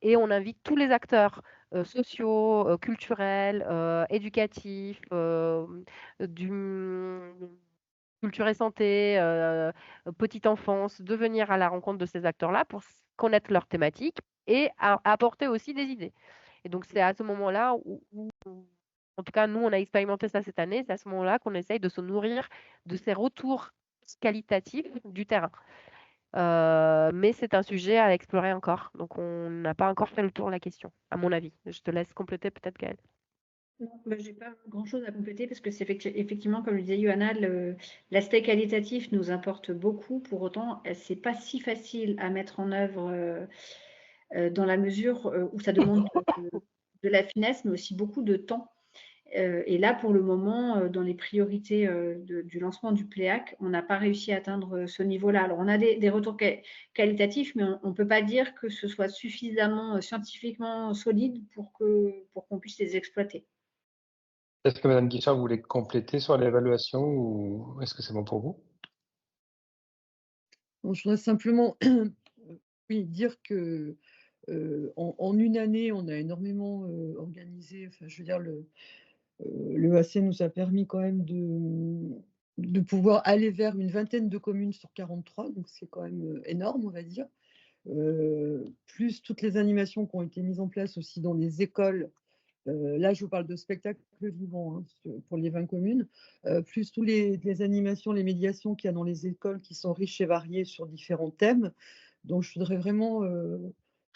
et on invite tous les acteurs sociaux, culturels, éducatifs, du culture et santé, petite enfance, de venir à la rencontre de ces acteurs-là pour connaître leurs thématiques et apporter aussi des idées. Et donc, c'est à ce moment-là où en tout cas, nous, on a expérimenté ça cette année. C'est à ce moment-là qu'on essaye de se nourrir de ces retours qualitatifs du terrain. Mais c'est un sujet à explorer encore. Donc, on n'a pas encore fait le tour de la question, à mon avis. Je te laisse compléter peut-être, Gaëlle. Non, je n'ai pas grand-chose à compléter parce que c'est effectivement, comme le disait Johanna, l'aspect qualitatif nous importe beaucoup. Pour autant, ce n'est pas si facile à mettre en œuvre dans la mesure où ça demande de la finesse, mais aussi beaucoup de temps. Et là, pour le moment, dans les priorités du lancement du PLEAC, on n'a pas réussi à atteindre ce niveau-là. Alors, on a des retours qualitatifs, mais on ne peut pas dire que ce soit suffisamment scientifiquement solide pour qu'on puisse les exploiter. Est-ce que Madame Guichard voulait compléter sur l'évaluation ou est-ce que c'est bon pour vous? Bon, je voudrais simplement oui, dire que en une année, on a énormément organisé. Enfin, je veux dire, le AC nous a permis quand même de pouvoir aller vers une vingtaine de communes sur 43, donc c'est quand même énorme, on va dire. Plus toutes les animations qui ont été mises en place aussi dans les écoles. Là, je vous parle de spectacles vivants hein, pour les 20 communes, plus toutes les animations, les médiations qu'il y a dans les écoles qui sont riches et variées sur différents thèmes. Donc, je voudrais vraiment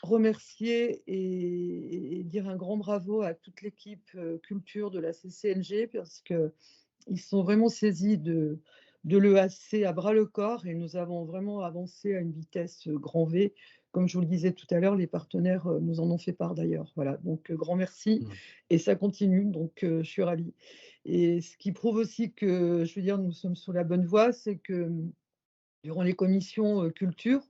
remercier et dire un grand bravo à toute l'équipe culture de la CCLG parce qu'ils sont vraiment saisis de l'EAC à bras le corps et nous avons vraiment avancé à une vitesse grand V. Comme je vous le disais tout à l'heure, les partenaires nous en ont fait part d'ailleurs. Voilà, donc grand merci et ça continue, donc je suis ravie. Et ce qui prouve aussi que, je veux dire, nous sommes sur la bonne voie, c'est que durant les commissions culture,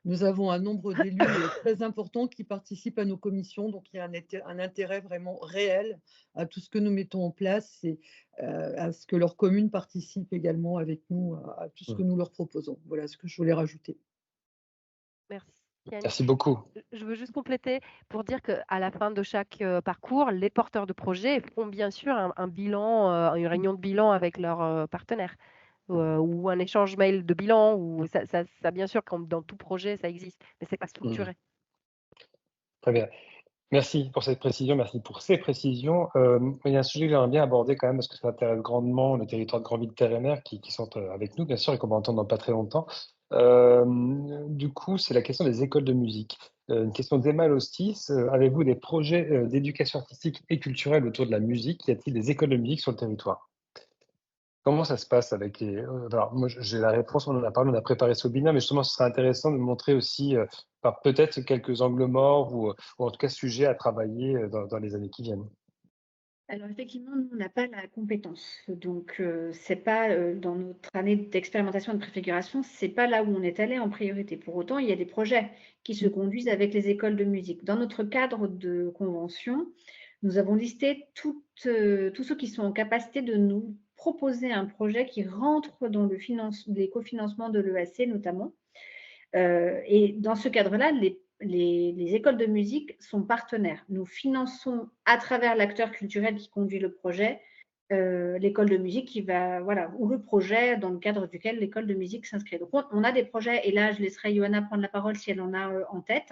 nous avons un nombre d'élus très important qui participent à nos commissions, donc il y a un intérêt vraiment réel à tout ce que nous mettons en place et à ce que leur commune participe également avec nous à tout ce que nous leur proposons. Voilà ce que je voulais rajouter. Merci, Annie. Merci beaucoup. Je veux juste compléter pour dire qu'à la fin de chaque parcours, les porteurs de projets font bien sûr un bilan, une réunion de bilan avec leurs partenaires ou un échange mail de bilan. Ou ça bien sûr, comme dans tout projet, ça existe, mais c'est pas structuré. Très bien. Merci pour cette précision, merci pour ces précisions. Il y a un sujet que j'aimerais bien aborder quand même parce que ça intéresse grandement le territoire de Grandville-Terre-et-Mer qui sont avec nous, bien sûr, et qu'on va entendre dans pas très longtemps. Du coup, c'est la question des écoles de musique. Une question d'Emma Lostis. Avez-vous des projets d'éducation artistique et culturelle autour de la musique? Y a-t-il des écoles de musique sur le territoire? Comment ça se passe avec les... alors, moi, j'ai la réponse, on en a parlé, on a préparé ce webinaire, mais justement, ce serait intéressant de montrer aussi par peut-être quelques angles morts ou en tout cas sujets à travailler dans les années qui viennent. Alors effectivement, nous, on n'a pas la compétence. Donc, c'est pas dans notre année d'expérimentation et de préfiguration, c'est pas là où on est allé en priorité. Pour autant, il y a des projets qui se conduisent avec les écoles de musique. Dans notre cadre de convention, nous avons listé tous ceux qui sont en capacité de nous proposer un projet qui rentre dans les cofinancements de l'EAC notamment. Et dans ce cadre-là, les écoles de musique sont partenaires. Nous finançons à travers l'acteur culturel qui conduit le projet, l'école de musique ou le projet dans le cadre duquel l'école de musique s'inscrit. Donc on a des projets, et là je laisserai Johanna prendre la parole si elle en a en tête.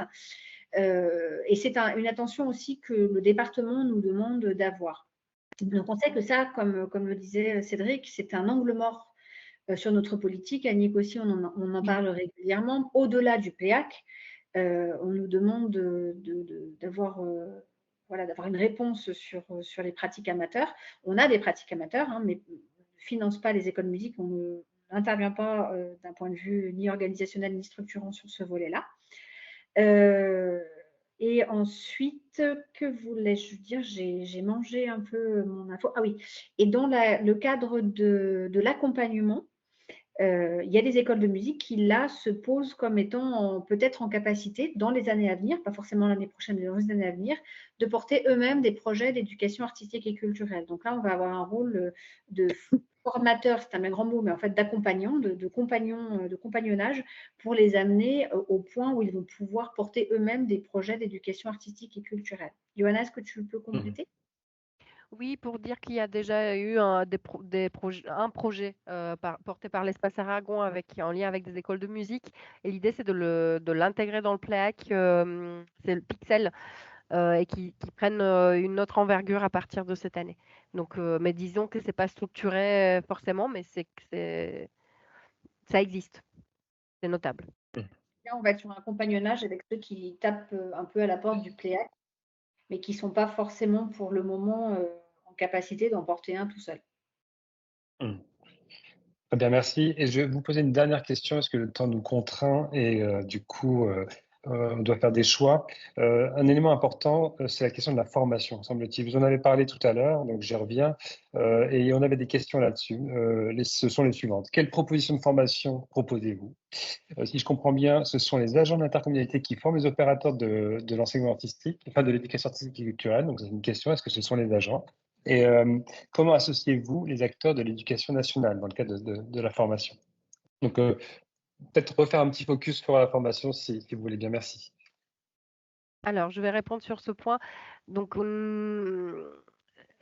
Et c'est une attention aussi que le département nous demande d'avoir. Donc on sait que ça, comme le disait Cédric, c'est un angle mort sur notre politique. Annick aussi, on en parle régulièrement. Au-delà du PléAC, on nous demande d'avoir une réponse sur les pratiques amateurs. On a des pratiques amateurs, mais on ne finance pas les écoles de musique, on n'intervient pas d'un point de vue ni organisationnel ni structurant sur ce volet-là. Et ensuite, que voulais-je dire? J'ai mangé un peu mon info. Ah oui, et dans le cadre de l'accompagnement, il y a des écoles de musique qui, là, se posent comme étant peut-être en capacité, dans les années à venir, pas forcément l'année prochaine, mais dans les années à venir, de porter eux-mêmes des projets d'éducation artistique et culturelle. Donc là, on va avoir un rôle de formateur, c'est un grand mot, mais en fait d'accompagnant, de compagnonnage, pour les amener au point où ils vont pouvoir porter eux-mêmes des projets d'éducation artistique et culturelle. Johanna, est-ce que tu peux compléter? Oui, pour dire qu'il y a déjà eu un projet porté par l'Espace Aragon en lien avec des écoles de musique. Et l'idée, c'est de l'intégrer dans le PLEAC. C'est le Pixel et qui prennent une autre envergure à partir de cette année. Donc, mais disons que ce n'est pas structuré forcément, mais ça existe. C'est notable. Là, on va être sur un compagnonnage avec ceux qui tapent un peu à la porte du PLEAC, mais qui ne sont pas forcément pour le moment en capacité d'en porter un tout seul. Très bien, merci. Et je vais vous poser une dernière question, parce que le temps nous contraint et du coup, on doit faire des choix. Un élément important, c'est la question de la formation, semble-t-il. Vous en avez parlé tout à l'heure, donc j'y reviens. Et on avait des questions là-dessus. Ce sont les suivantes. Quelles propositions de formation proposez-vous? Si je comprends bien, ce sont les agents d'intercommunalité qui forment les opérateurs de l'enseignement artistique, enfin de l'éducation artistique et culturelle. Donc c'est une question, est-ce que ce sont les agents? Et comment associez-vous les acteurs de l'éducation nationale dans le cadre de la formation? Donc peut-être refaire un petit focus sur la formation si vous voulez bien. Merci. Alors, je vais répondre sur ce point. Donc,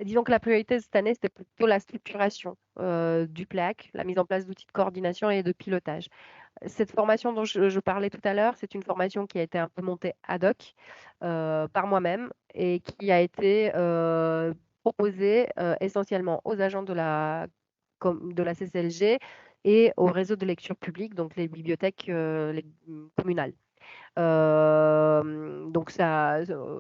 disons que la priorité cette année, c'était plutôt la structuration du PLEAC, la mise en place d'outils de coordination et de pilotage. Cette formation dont je parlais tout à l'heure, c'est une formation qui a été un peu montée ad hoc par moi-même et qui a été proposée essentiellement aux agents de la CCLG et au réseau de lecture publique, donc les bibliothèques communales. Donc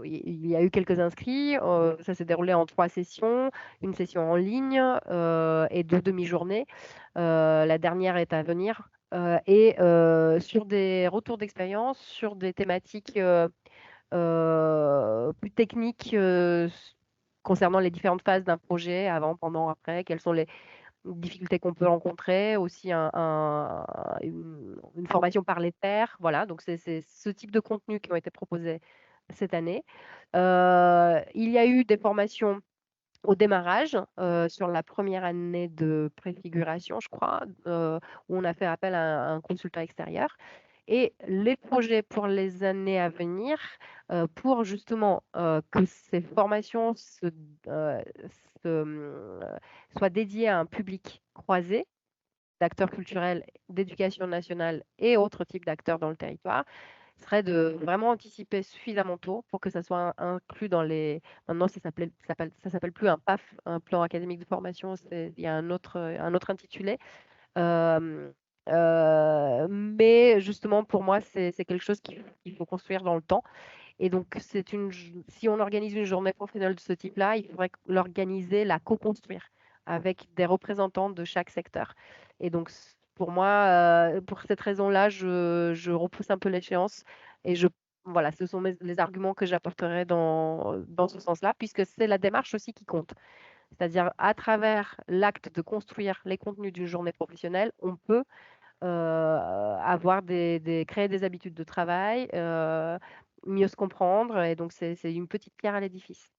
il y a eu quelques inscrits. Ça s'est déroulé en 3 sessions, une session en ligne et 2 demi-journées. La dernière est à venir. Et sur des retours d'expérience, sur des thématiques plus techniques concernant les différentes phases d'un projet, avant, pendant, après, quelles sont les difficultés qu'on peut rencontrer, aussi une formation par les pairs. Voilà, donc c'est ce type de contenu qui ont été proposés cette année. Il y a eu des formations au démarrage, sur la première année de préfiguration, je crois, où on a fait appel à un consultant extérieur. Et les projets pour les années à venir, pour justement que ces formations soient dédiées à un public croisé d'acteurs culturels, d'éducation nationale et autres types d'acteurs dans le territoire, serait de vraiment anticiper suffisamment tôt pour que ça soit inclus dans les. Maintenant, ça s'appelle plus un PAF, un plan académique de formation. Il y a un autre intitulé. Euh, mais justement, pour moi, c'est quelque chose qu'il faut construire dans le temps. Et donc, si on organise une journée professionnelle de ce type-là, il faudrait l'organiser, la co-construire avec des représentants de chaque secteur. Et donc, pour moi, pour cette raison-là, je repousse un peu l'échéance et voilà, ce sont les arguments que j'apporterai dans ce sens-là, puisque c'est la démarche aussi qui compte. C'est-à-dire, à travers l'acte de construire les contenus d'une journée professionnelle, on peut créer des habitudes de travail, mieux se comprendre. Et donc, c'est une petite pierre à l'édifice.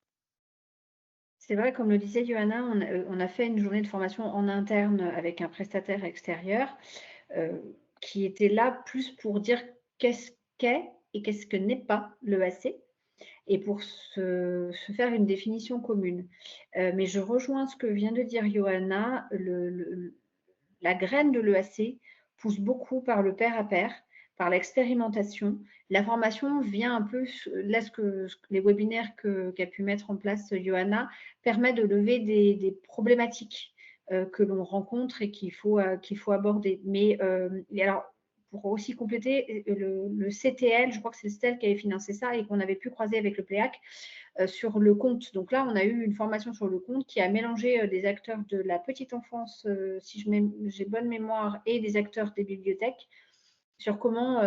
C'est vrai, comme le disait Johanna, on a fait une journée de formation en interne avec un prestataire extérieur qui était là plus pour dire qu'est-ce qu'est et qu'est-ce que n'est pas l'EAC et pour se faire une définition commune. Mais je rejoins ce que vient de dire Johanna, la graine de l'EAC pousse beaucoup par le pair à pair, par l'expérimentation. La formation vient un peu, là, les webinaires qu'a pu mettre en place Johanna permet de lever des problématiques que l'on rencontre et qu'il faut aborder. Mais alors, pour aussi compléter, le CTL, je crois que c'est le CTL qui avait financé ça et qu'on avait pu croiser avec le PLEAC, sur le conte. Donc là, on a eu une formation sur le conte qui a mélangé des acteurs de la petite enfance, si j'ai bonne mémoire, et des acteurs des bibliothèques sur comment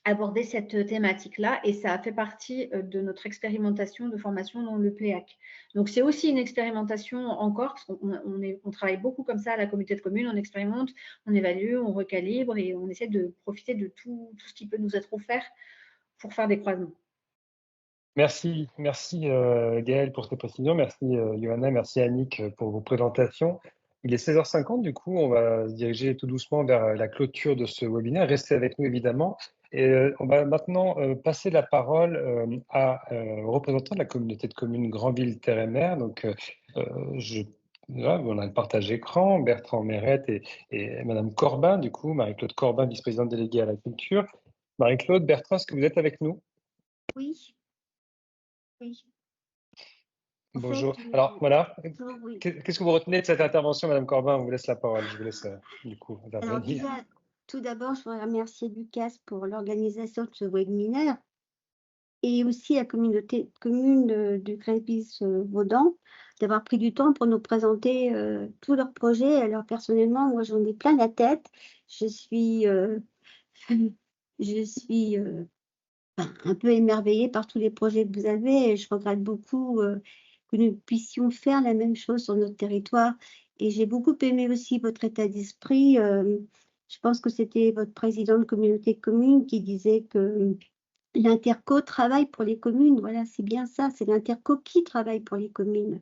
aborder cette thématique-là. Et ça a fait partie de notre expérimentation de formation dans le PLEAC. Donc c'est aussi une expérimentation encore, parce qu'on travaille beaucoup comme ça à la communauté de communes, on expérimente, on évalue, on recalibre et on essaie de profiter de tout ce qui peut nous être offert pour faire des croisements. Merci Gaëlle pour ces précisions, merci Johanna, merci Annick pour vos présentations. Il est 16h50, du coup, on va se diriger tout doucement vers la clôture de ce webinaire. Restez avec nous évidemment. Et on va maintenant passer la parole aux représentants de la communauté de communes Granville-Terre-et-Mer. Donc, là, on a le partage écran, Bertrand Mérette et Madame Corbin, du coup, Marie-Claude Corbin, vice-présidente déléguée à la culture. Marie-Claude, Bertrand, est-ce que vous êtes avec nous? Oui. Oui. Bonjour. Alors voilà, oui. qu'est-ce que vous retenez de cette intervention, Madame Corbin? On vous laisse la parole. Je vous laisse du coup Alors intervenir. déjà, tout d'abord, je voudrais remercier Lucas pour l'organisation de ce webinaire et aussi la communauté de communes du Crépis-Vaudan d'avoir pris du temps pour nous présenter tous leurs projets. Alors personnellement, moi j'en ai plein la tête. Je suis un peu émerveillée par tous les projets que vous avez et je regrette beaucoup que nous puissions faire la même chose sur notre territoire. Et j'ai beaucoup aimé aussi votre état d'esprit. Je pense que c'était votre président de communauté de communes qui disait que l'interco travaille pour les communes. Voilà, c'est bien ça, c'est l'interco qui travaille pour les communes.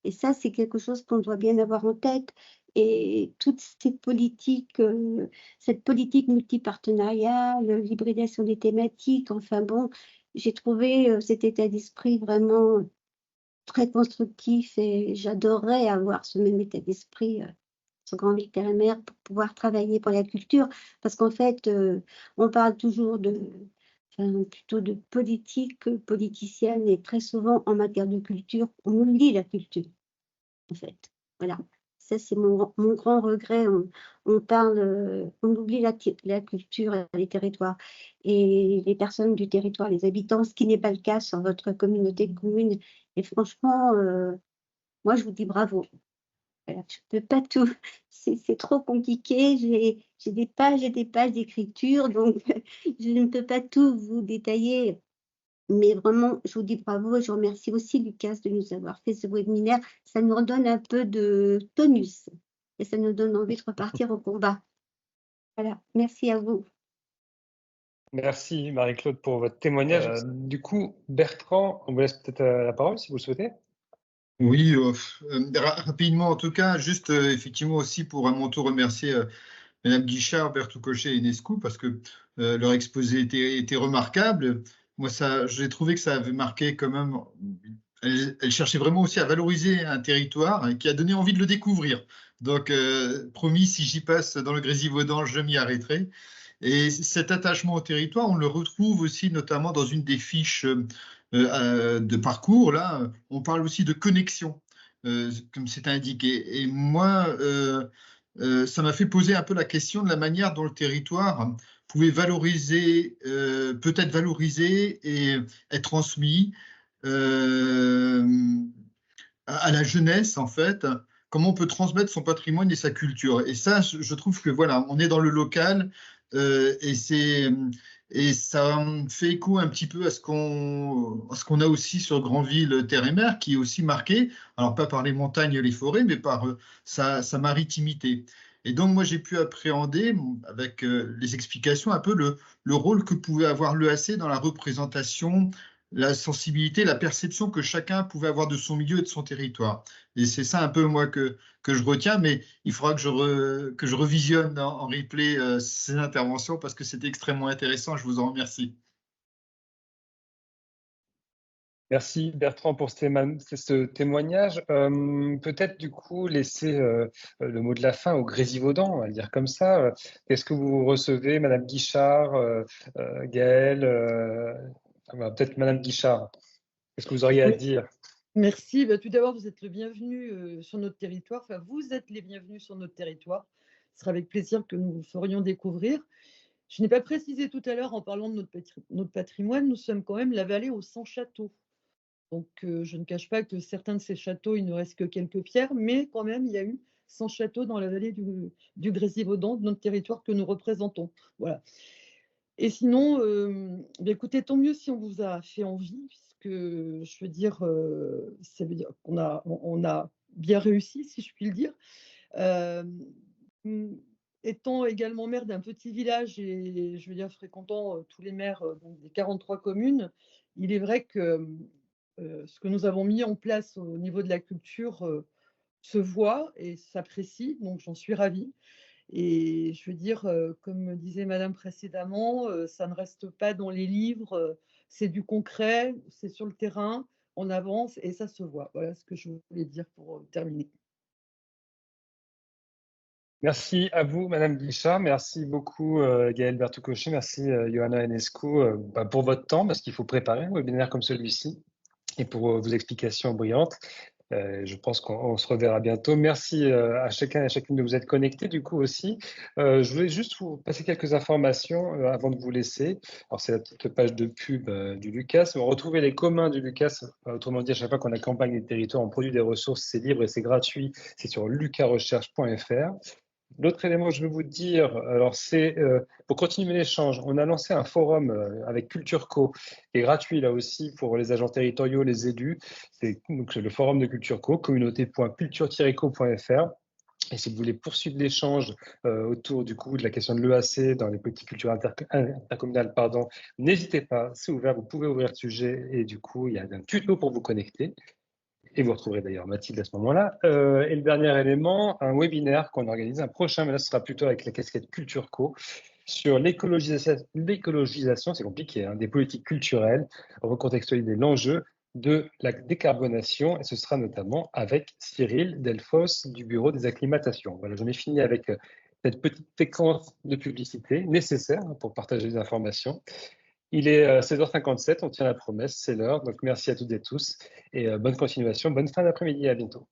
Et ça, c'est quelque chose qu'on doit bien avoir en tête. Et toute cette politique multipartenariale, l'hybridation des thématiques, enfin bon, j'ai trouvé cet état d'esprit vraiment très constructif et j'adorerais avoir ce même état d'esprit sur Granville-Terre-et-Mer pour pouvoir travailler pour la culture. Parce qu'en fait, on parle toujours plutôt de politique politicienne et très souvent en matière de culture, on oublie la culture, en fait. Voilà. Ça, c'est mon grand regret. On parle, on oublie la culture et les territoires. Et les personnes du territoire, les habitants, ce qui n'est pas le cas sur votre communauté de communes. Et franchement, moi, je vous dis bravo. Voilà, je ne peux pas tout, c'est trop compliqué. J'ai des pages et des pages d'écriture, donc je ne peux pas tout vous détailler. Mais vraiment, je vous dis bravo et je remercie aussi Lucas de nous avoir fait ce webinaire. Ça nous redonne un peu de tonus et ça nous donne envie de repartir au combat. Voilà, merci à vous. Merci Marie-Claude pour votre témoignage. Du coup, Bertrand, on vous laisse peut-être la parole si vous le souhaitez. Oui, rapidement en tout cas, juste effectivement aussi pour à mon tour remercier Madame Guichard, Bertou Cochet et Nescou parce que leur exposé était remarquable. Moi, j'ai trouvé que ça avait marqué quand même. Elle cherchait vraiment aussi à valoriser un territoire qui a donné envie de le découvrir. Donc, promis, si j'y passe dans le Grésivaudan, je m'y arrêterai. Et cet attachement au territoire, on le retrouve aussi notamment dans une des fiches de parcours. Là, on parle aussi de connexion, comme c'est indiqué. Et moi, ça m'a fait poser un peu la question de la manière dont le territoire pouvait valoriser, peut-être valoriser et être transmis à la jeunesse, en fait, comment on peut transmettre son patrimoine et sa culture. Et ça, je trouve que voilà, on est dans le local et ça fait écho un petit peu à ce qu'on a aussi sur Granville Terre et Mer, qui est aussi marqué, alors pas par les montagnes et les forêts, mais par sa maritimité. Et donc, moi, j'ai pu appréhender, avec les explications, un peu le rôle que pouvait avoir l'EAC dans la représentation, la sensibilité, la perception que chacun pouvait avoir de son milieu et de son territoire. Et c'est ça un peu, moi, que je retiens, mais il faudra que je revisionne en replay ces interventions parce que c'était extrêmement intéressant. Je vous en remercie. Merci Bertrand pour ce témoignage. Peut-être du coup laisser le mot de la fin au Grésivaudan, on va le dire comme ça. Qu'est-ce que vous recevez, Madame Guichard, Gaëlle, peut-être Madame Guichard, qu'est-ce que vous auriez à dire? Merci. Tout d'abord, vous êtes le bienvenu sur notre territoire. Enfin, vous êtes les bienvenus sur notre territoire. Ce sera avec plaisir que nous vous ferions découvrir. Je n'ai pas précisé tout à l'heure en parlant de notre patrimoine, nous sommes quand même la vallée aux 100 châteaux. Donc, je ne cache pas que certains de ces châteaux, il ne reste que quelques pierres, mais quand même, il y a eu 100 châteaux dans la vallée du Grésivaudan, de notre territoire que nous représentons. Voilà. Et sinon, écoutez, tant mieux si on vous a fait envie, puisque je veux dire, ça veut dire qu'on a bien réussi, si je puis le dire. Étant également maire d'un petit village et je veux dire fréquentant tous les maires donc des 43 communes, il est vrai que ce que nous avons mis en place au niveau de la culture se voit et s'apprécie, donc j'en suis ravie. Et je veux dire, comme disait madame précédemment, ça ne reste pas dans les livres, c'est du concret, c'est sur le terrain, on avance et ça se voit. Voilà ce que je voulais dire pour terminer. Merci à vous, Madame Guichard. Merci beaucoup, Gaëlle Bertou-Cochet. Merci, Johanna Enescu, pour votre temps, parce qu'il faut préparer un webinaire comme celui-ci, et pour vos explications brillantes. Je pense qu'on se reverra bientôt. Merci à chacun et à chacune de vous être connectés, du coup aussi. Je voulais juste vous passer quelques informations avant de vous laisser. Alors, c'est la petite page de pub du Lucas. On retrouve les communs du Lucas. Autrement dit, à chaque fois qu'on accompagne les territoires, on produit des ressources, c'est libre et c'est gratuit. C'est sur lucarecherche.fr. L'autre élément que je veux vous dire, alors c'est pour continuer l'échange, on a lancé un forum avec CultureCo qui est gratuit là aussi pour les agents territoriaux, les élus. C'est donc le forum de CultureCo, communauté.culture-co.fr. Et si vous voulez poursuivre l'échange autour du coup de la question de l'EAC dans les politiques culturelles intercommunales, n'hésitez pas, c'est ouvert, vous pouvez ouvrir le sujet et du coup il y a un tuto pour vous connecter. Et vous retrouverez d'ailleurs Mathilde à ce moment-là. Et le dernier élément, un webinaire qu'on organise, un prochain, mais là ce sera plutôt avec la casquette CultureCo, sur l'écologisation, c'est compliqué, des politiques culturelles, recontextualiser l'enjeu de la décarbonation, et ce sera notamment avec Cyril Delphos du Bureau des acclimatations. Voilà, j'en ai fini avec cette petite séquence de publicité nécessaire pour partager les informations. Il est 16h57, on tient la promesse, c'est l'heure. Donc merci à toutes et tous et bonne continuation, bonne fin d'après-midi, à bientôt.